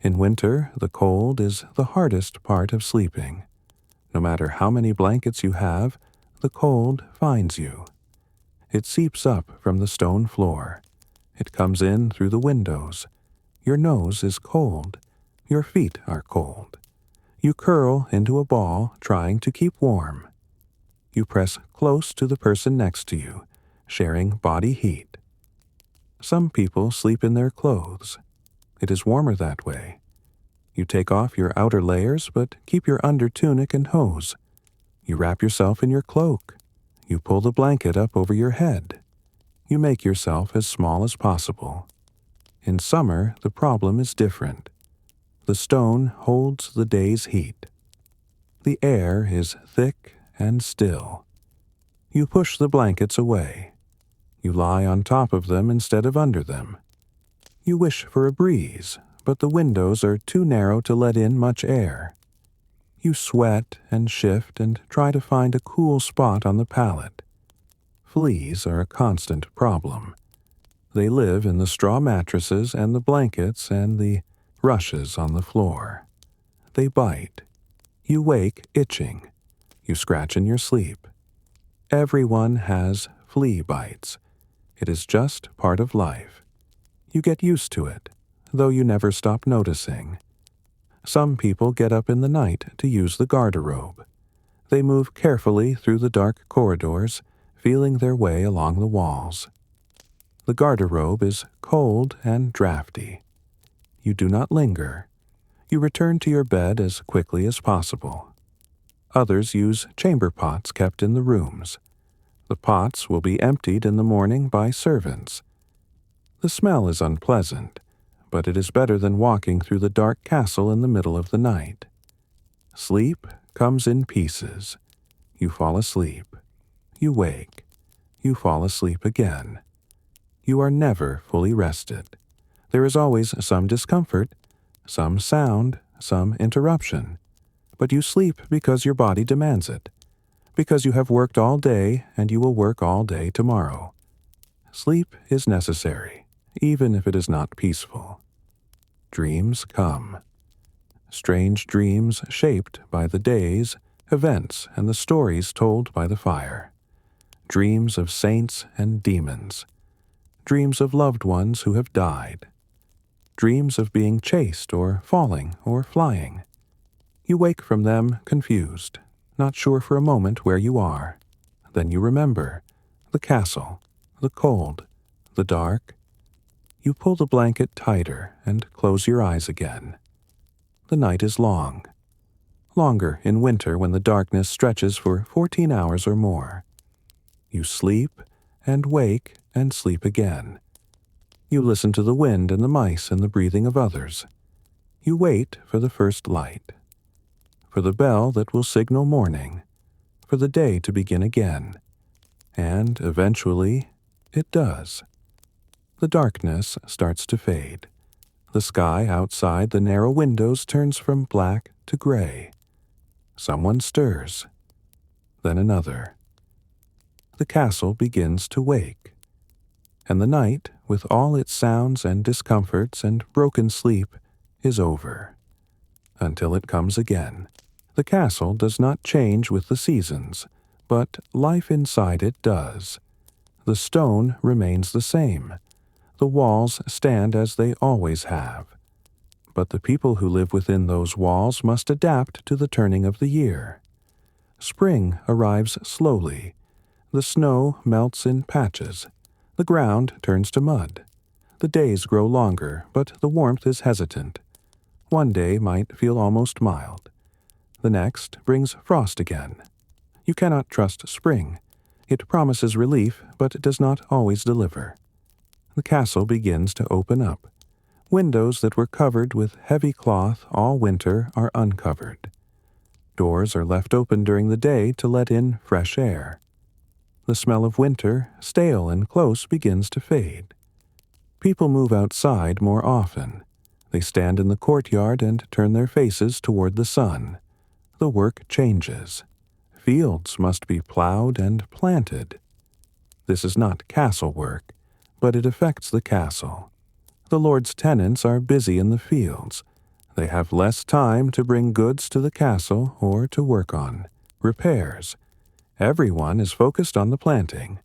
In winter, the cold is the hardest part of sleeping. No matter how many blankets you have, the cold finds you. It seeps up from the stone floor. It comes in through the windows. Your nose is cold. Your feet are cold. You curl into a ball, trying to keep warm. You press close to the person next to you, sharing body heat. Some people sleep in their clothes. It is warmer that way. You take off your outer layers, but keep your under tunic and hose. You wrap yourself in your cloak. You pull the blanket up over your head. You make yourself as small as possible. In summer, the problem is different. The stone holds the day's heat. The air is thick and still. You push the blankets away. You lie on top of them instead of under them. You wish for a breeze, but the windows are too narrow to let in much air. You sweat and shift and try to find a cool spot on the pallet. Fleas are a constant problem. They live in the straw mattresses and the blankets and the rushes on the floor. They bite. You wake itching. You scratch in your sleep. Everyone has flea bites. It is just part of life. You get used to it, though you never stop noticing. Some people get up in the night to use the garderobe. They move carefully through the dark corridors, feeling their way along the walls. The garderobe is cold and drafty. You do not linger. You return to your bed as quickly as possible. Others use chamber pots kept in the rooms. The pots will be emptied in the morning by servants. The smell is unpleasant, but it is better than walking through the dark castle in the middle of the night. Sleep comes in pieces. You fall asleep. You wake. You fall asleep again. You are never fully rested. There is always some discomfort, some sound, some interruption. But you sleep because your body demands it, because you have worked all day and you will work all day tomorrow. Sleep is necessary, even if it is not peaceful. Dreams come. Strange dreams shaped by the days, events, and the stories told by the fire. Dreams of saints and demons. Dreams of loved ones who have died. Dreams of being chased or falling or flying. You wake from them confused, not sure for a moment where you are. Then you remember the castle, the cold, the dark. You pull the blanket tighter and close your eyes again. The night is long. Longer in winter when the darkness stretches for 14 hours or more. You sleep and wake and sleep again. You listen to the wind and the mice and the breathing of others. You wait for the first light, for the bell that will signal morning, for the day to begin again. And eventually, it does. The darkness starts to fade. The sky outside the narrow windows turns from black to gray. Someone stirs. Then another. The castle begins to wake. And the night, with all its sounds and discomforts and broken sleep, is over. Until it comes again. The castle does not change with the seasons, but life inside it does. The stone remains the same. The walls stand as they always have. But the people who live within those walls must adapt to the turning of the year. Spring arrives slowly. The snow melts in patches. The ground turns to mud. The days grow longer, but the warmth is hesitant. One day might feel almost mild. The next brings frost again. You cannot trust spring. It promises relief, but does not always deliver. The castle begins to open up. Windows that were covered with heavy cloth all winter are uncovered. Doors are left open during the day to let in fresh air. The smell of winter, stale and close, begins to fade. People move outside more often. They stand in the courtyard and turn their faces toward the sun. The work changes. Fields must be plowed and planted. This is not castle work, but it affects the castle. The Lord's tenants are busy in the fields. They have less time to bring goods to the castle or to work on repairs. Everyone is focused on the planting.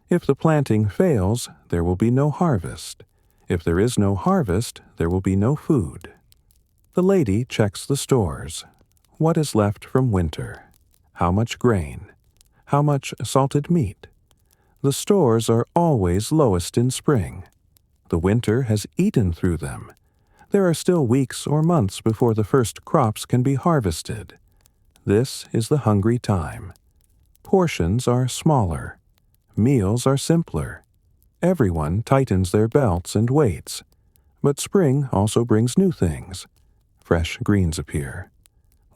If the planting fails, there will be no harvest. If there is no harvest, there will be no food. The lady checks the stores. What is left from winter? How much grain? How much salted meat? The stores are always lowest in spring. The winter has eaten through them. There are still weeks or months before the first crops can be harvested. This is the hungry time. Portions are smaller. Meals are simpler. Everyone tightens their belts and waits. But spring also brings new things. Fresh greens appear.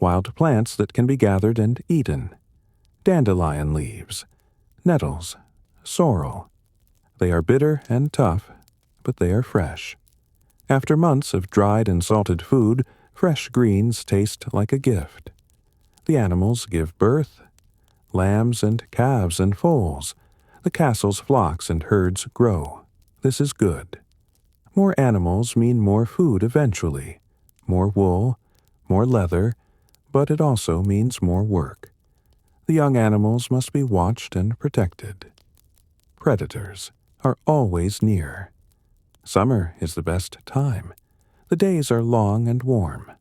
Wild plants that can be gathered and eaten. Dandelion leaves. Nettles. Sorrel. They are bitter and tough, but they are fresh. After months of dried and salted food, fresh greens taste like a gift. The animals give birth. Lambs and calves and foals. The castle's flocks and herds grow. This is good. More animals mean more food eventually. More wool, more leather, but it also means more work. The young animals must be watched and protected. Predators are always near. Summer is the best time. The days are long and warm.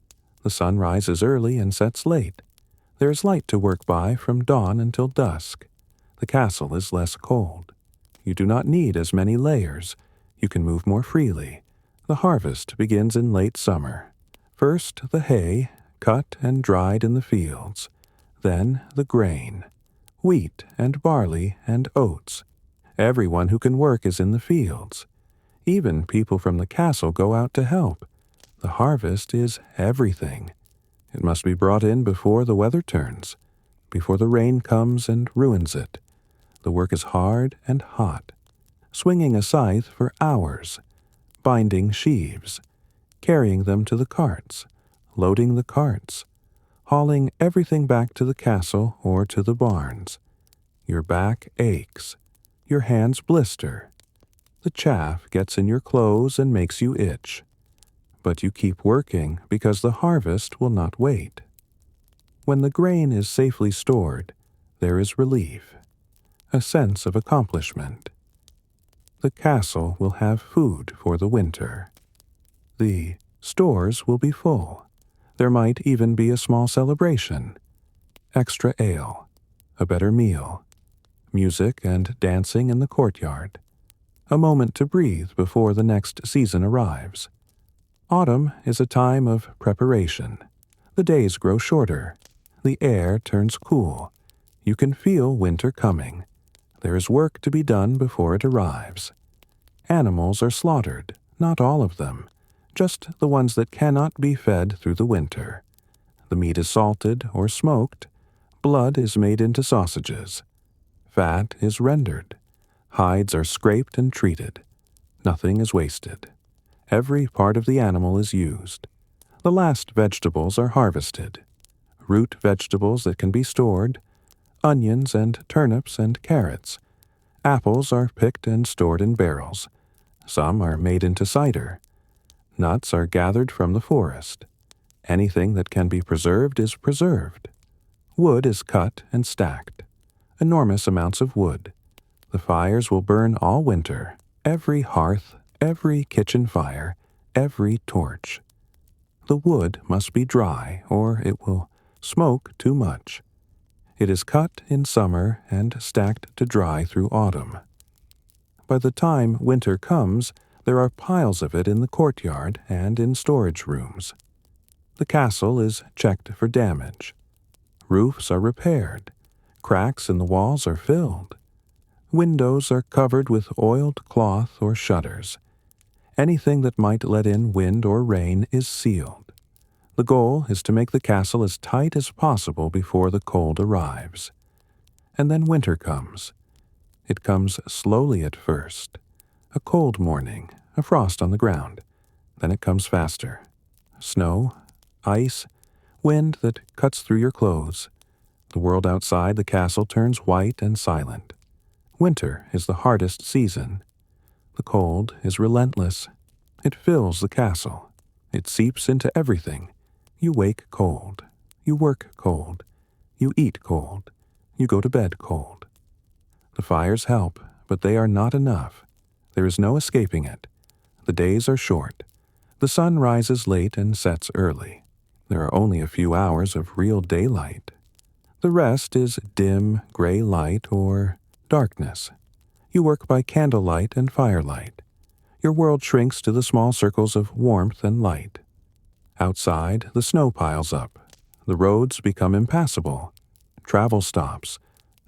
The sun rises early and sets late. There is light to work by from dawn until dusk. The castle is less cold. You do not need as many layers. You can move more freely. The harvest begins in late summer. First the hay, cut and dried in the fields. Then the grain, wheat and barley and oats. Everyone who can work is in the fields. Even people from the castle go out to help. The harvest is everything. It must be brought in before the weather turns, before the rain comes and ruins it. The work is hard and hot. Swinging a scythe for hours, binding sheaves, carrying them to the carts, loading the carts, hauling everything back to the castle or to the barns. Your back aches. Your hands blister. The chaff gets in your clothes and makes you itch. But you keep working because the harvest will not wait. When the grain is safely stored, there is relief, a sense of accomplishment. The castle will have food for the winter. The stores will be full. There might even be a small celebration. Extra ale, a better meal, music and dancing in the courtyard. A moment to breathe before the next season arrives. Autumn is a time of preparation. The days grow shorter. The air turns cool. You can feel winter coming. There is work to be done before it arrives. Animals are slaughtered, not all of them, just the ones that cannot be fed through the winter. The meat is salted or smoked. Blood is made into sausages. Fat is rendered. Hides are scraped and treated. Nothing is wasted. Every part of the animal is used. The last vegetables are harvested. Root vegetables that can be stored, onions and turnips and carrots. Apples are picked and stored in barrels. Some are made into cider. Nuts are gathered from the forest. Anything that can be preserved is preserved. Wood is cut and stacked. Enormous amounts of wood. The fires will burn all winter. Every hearth, every kitchen fire, every torch. The wood must be dry, or it will smoke too much. It is cut in summer and stacked to dry through autumn. By the time winter comes, there are piles of it in the courtyard and in storage rooms. The castle is checked for damage. Roofs are repaired. Cracks in the walls are filled. Windows are covered with oiled cloth or shutters. Anything that might let in wind or rain is sealed. The goal is to make the castle as tight as possible before the cold arrives. And then winter comes. It comes slowly at first. A cold morning, a frost on the ground. Then it comes faster. Snow, ice, wind that cuts through your clothes. The world outside the castle turns white and silent. Winter is the hardest season. The cold is relentless. It fills the castle. It seeps into everything. You wake cold. You work cold. You eat cold. You go to bed cold. The fires help, but they are not enough. There is no escaping it. The days are short. The sun rises late and sets early. There are only a few hours of real daylight. The rest is dim, gray light or darkness. You work by candlelight and firelight. Your world shrinks to the small circles of warmth and light. Outside, the snow piles up. the roads become impassable. Travel stops.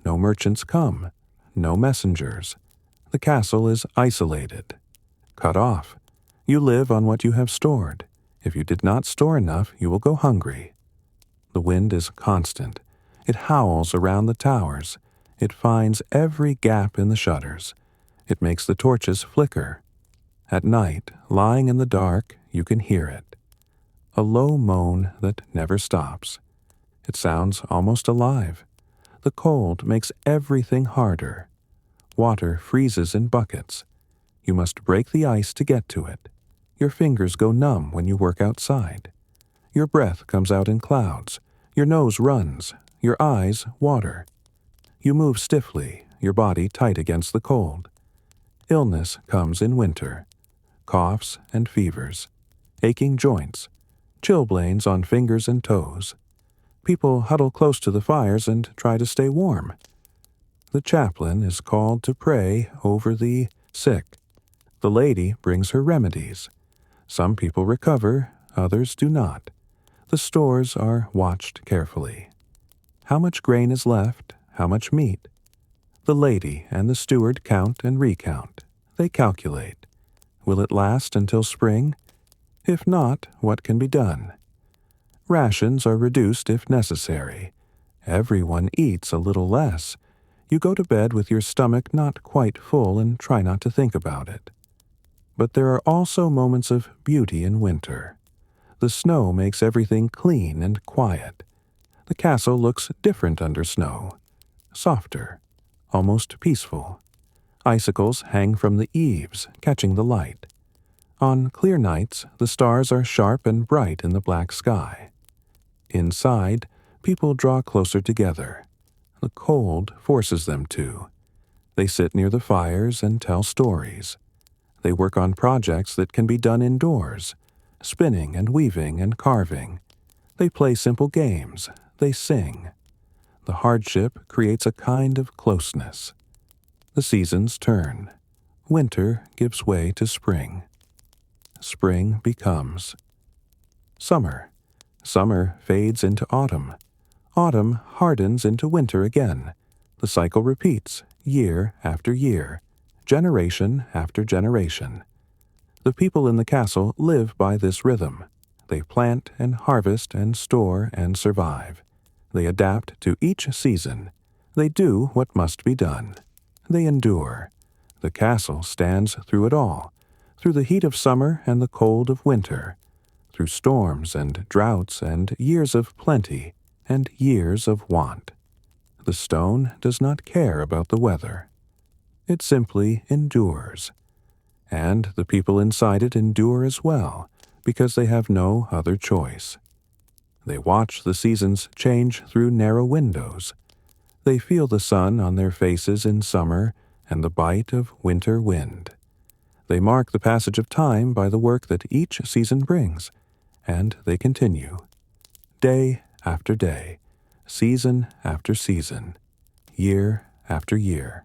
No merchants come. No messengers. The castle is isolated. Cut off. You live on what you have stored. If you did not store enough, you will go hungry. The wind is constant. It howls around the towers. It finds every gap in the shutters. It makes the torches flicker. At night, lying in the dark, you can hear it. A low moan that never stops. It sounds almost alive. The cold makes everything harder. Water freezes in buckets. You must break the ice to get to it. Your fingers go numb when you work outside. Your breath comes out in clouds. Your nose runs. Your eyes water. You move stiffly, your body tight against the cold. Illness comes in winter. Coughs and fevers. Aching joints. Chilblains on fingers and toes. People huddle close to the fires and try to stay warm. The chaplain is called to pray over the sick. The lady brings her remedies. Some people recover, others do not. The stores are watched carefully. How much grain is left? How much meat? The lady and the steward count and recount. They calculate. Will it last until spring? If not, what can be done? Rations are reduced if necessary. Everyone eats a little less. You go to bed with your stomach not quite full and try not to think about it. But there are also moments of beauty in winter. The snow makes everything clean and quiet. The castle looks different under snow. Softer, almost peaceful. Icicles hang from the eaves, catching the light. On clear nights, the stars are sharp and bright in the black sky. Inside, people draw closer together. The cold forces them to. They sit near the fires and tell stories. They work on projects that can be done indoors, spinning and weaving and carving. They play simple games. They sing. The hardship creates a kind of closeness. The seasons turn. Winter gives way to spring. Spring becomes summer. Summer fades into autumn. Autumn hardens into winter again. The cycle repeats, year after year, generation after generation. The people in the castle live by this rhythm. They plant and harvest and store and survive. They adapt to each season. They do what must be done. They endure. The castle stands through it all, through the heat of summer and the cold of winter, through storms and droughts and years of plenty and years of want. The stone does not care about the weather. It simply endures. And the people inside it endure as well, because they have no other choice. They watch the seasons change through narrow windows. They feel the sun on their faces in summer and the bite of winter wind. They mark the passage of time by the work that each season brings, and they continue. Day after day, season after season, year after year.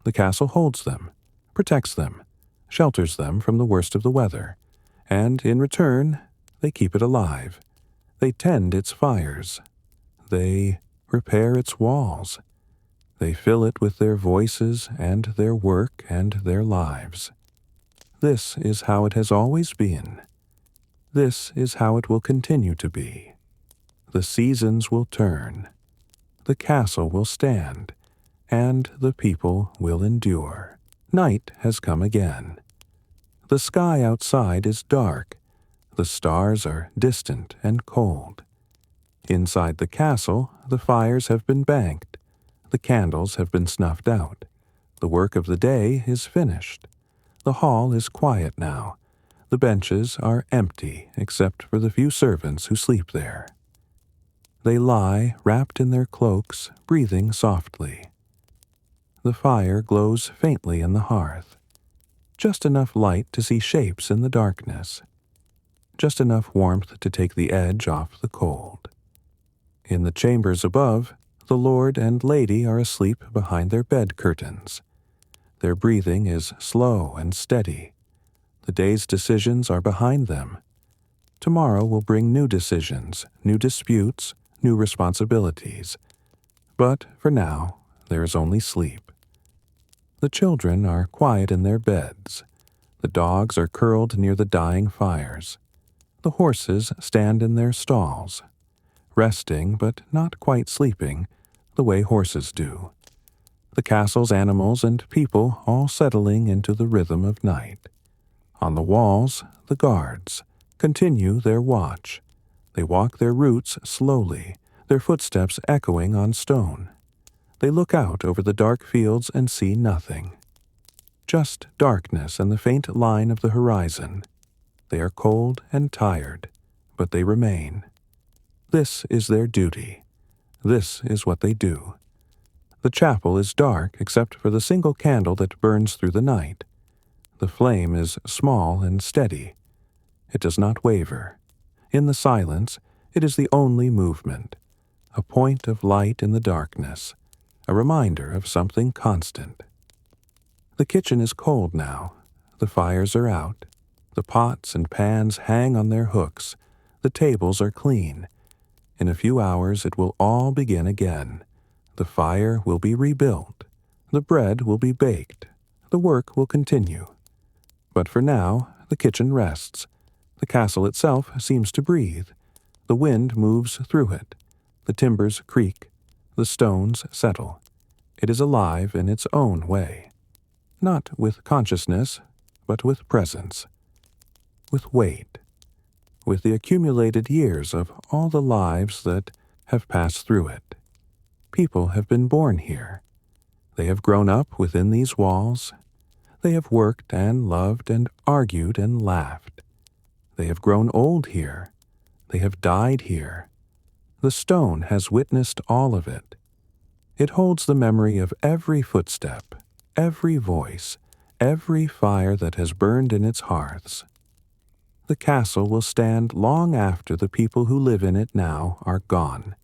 The castle holds them, protects them, shelters them from the worst of the weather, and in return, they keep it alive. They tend its fires. They repair its walls. They fill it with their voices and their work and their lives. This is how it has always been. This is how it will continue to be. The seasons will turn. The castle will stand, and the people will endure. Night has come again. The sky outside is dark. The stars are distant and cold. Inside the castle, the fires have been banked. The candles have been snuffed out. The work of the day is finished. The hall is quiet now. The benches are empty except for the few servants who sleep there. They lie wrapped in their cloaks, breathing softly. The fire glows faintly in the hearth. Just enough light to see shapes in the darkness. Just enough warmth to take the edge off the cold. In the chambers above, the lord and lady are asleep behind their bed curtains. Their breathing is slow and steady. The day's decisions are behind them. Tomorrow will bring new decisions, new disputes, new responsibilities. But for now, there is only sleep. The children are quiet in their beds. The dogs are curled near the dying fires. The horses stand in their stalls, resting but not quite sleeping, the way horses do. The castle's animals and people all settling into the rhythm of night. On the walls, the guards continue their watch. They walk their routes slowly, their footsteps echoing on stone. They look out over the dark fields and see nothing. Just darkness and the faint line of the horizon. They are cold and tired, but they remain. This is their duty. This is what they do. The chapel is dark except for the single candle that burns through the night. The flame is small and steady. It does not waver. In the silence, it is the only movement, a point of light in the darkness, a reminder of something constant. The kitchen is cold now. The fires are out. The pots and pans hang on their hooks. The tables are clean. In a few hours it will all begin again. The fire will be rebuilt. The bread will be baked. The work will continue. But for now, the kitchen rests. The castle itself seems to breathe. The wind moves through it. The timbers creak. The stones settle. It is alive in its own way. Not with consciousness, but with presence. With weight. With the accumulated years of all the lives that have passed through it. People have been born here. They have grown up within these walls. They have worked and loved and argued and laughed. They have grown old here. They have died here. The stone has witnessed all of it. It holds the memory of every footstep, every voice, every fire that has burned in its hearths. The castle will stand long after the people who live in it now are gone.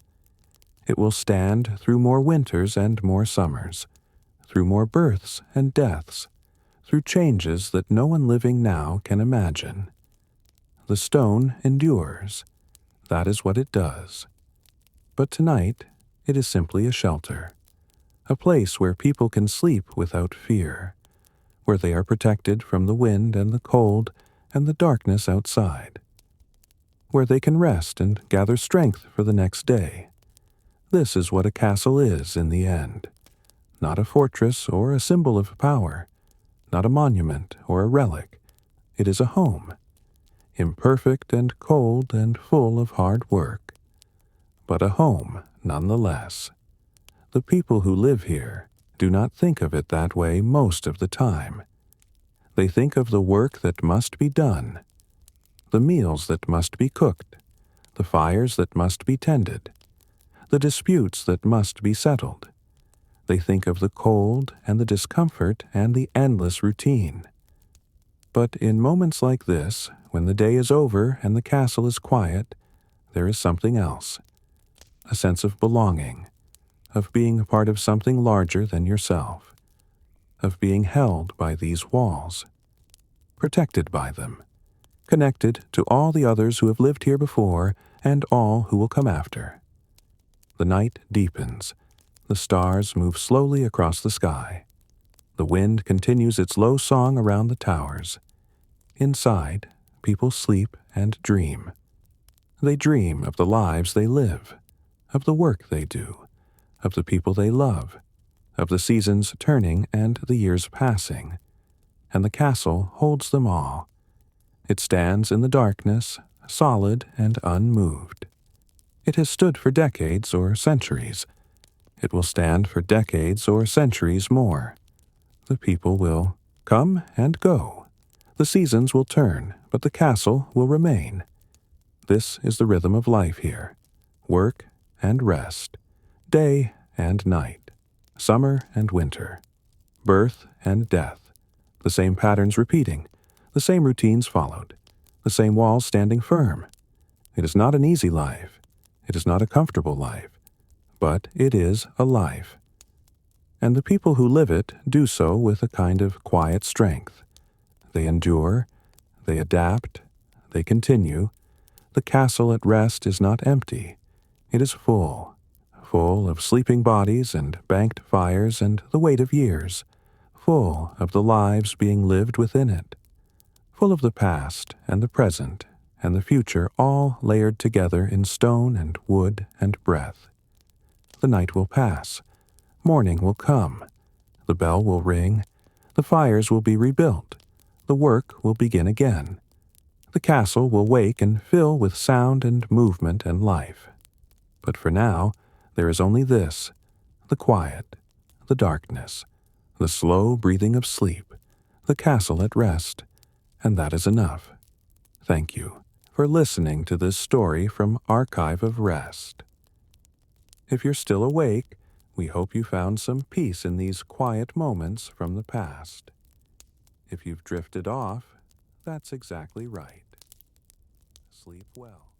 It will stand through more winters and more summers, through more births and deaths, through changes that no one living now can imagine. The stone endures. That is what it does. But tonight, it is simply a shelter, a place where people can sleep without fear, where they are protected from the wind and the cold and the darkness outside, where they can rest and gather strength for the next day. This is what a castle is in the end. Not a fortress or a symbol of power, not a monument or a relic. It is a home, imperfect and cold and full of hard work, but a home nonetheless. The people who live here do not think of it that way most of the time. They think of the work that must be done, the meals that must be cooked, the fires that must be tended, the disputes that must be settled. They think of the cold and the discomfort and the endless routine. But in moments like this, when the day is over and the castle is quiet, there is something else. A sense of belonging, of being a part of something larger than yourself, of being held by these walls, protected by them, connected to all the others who have lived here before and all who will come after. The night deepens. The stars move slowly across the sky. The wind continues its low song around the towers. Inside, people sleep and dream. They dream of the lives they live, of the work they do, of the people they love, of the seasons turning and the years passing. And the castle holds them all. It stands in the darkness, solid and unmoved. It has stood for decades or centuries. It will stand for decades or centuries more. The people will come and go. The seasons will turn, but the castle will remain. This is the rhythm of life here. Work and rest. Day and night. Summer and winter. Birth and death. The same patterns repeating. The same routines followed. The same walls standing firm. It is not an easy life. It is not a comfortable life. But it is a life. And the people who live it do so with a kind of quiet strength. They endure, they adapt, they continue, The castle at rest is not empty. It is full of sleeping bodies and banked fires and the weight of years, full of the lives being lived within it, full of the past and the present and the future all layered together in stone and wood and breath. The night will pass. Morning will come. The bell will ring. The fires will be rebuilt. The work will begin again. The castle will wake and fill with sound and movement and life. But for now, there is only this, the quiet, the darkness, the slow breathing of sleep, the castle at rest, and that is enough. Thank you for listening to this story from Archive of Rest. If you're still awake, we hope you found some peace in these quiet moments from the past. If you've drifted off, that's exactly right. Sleep well.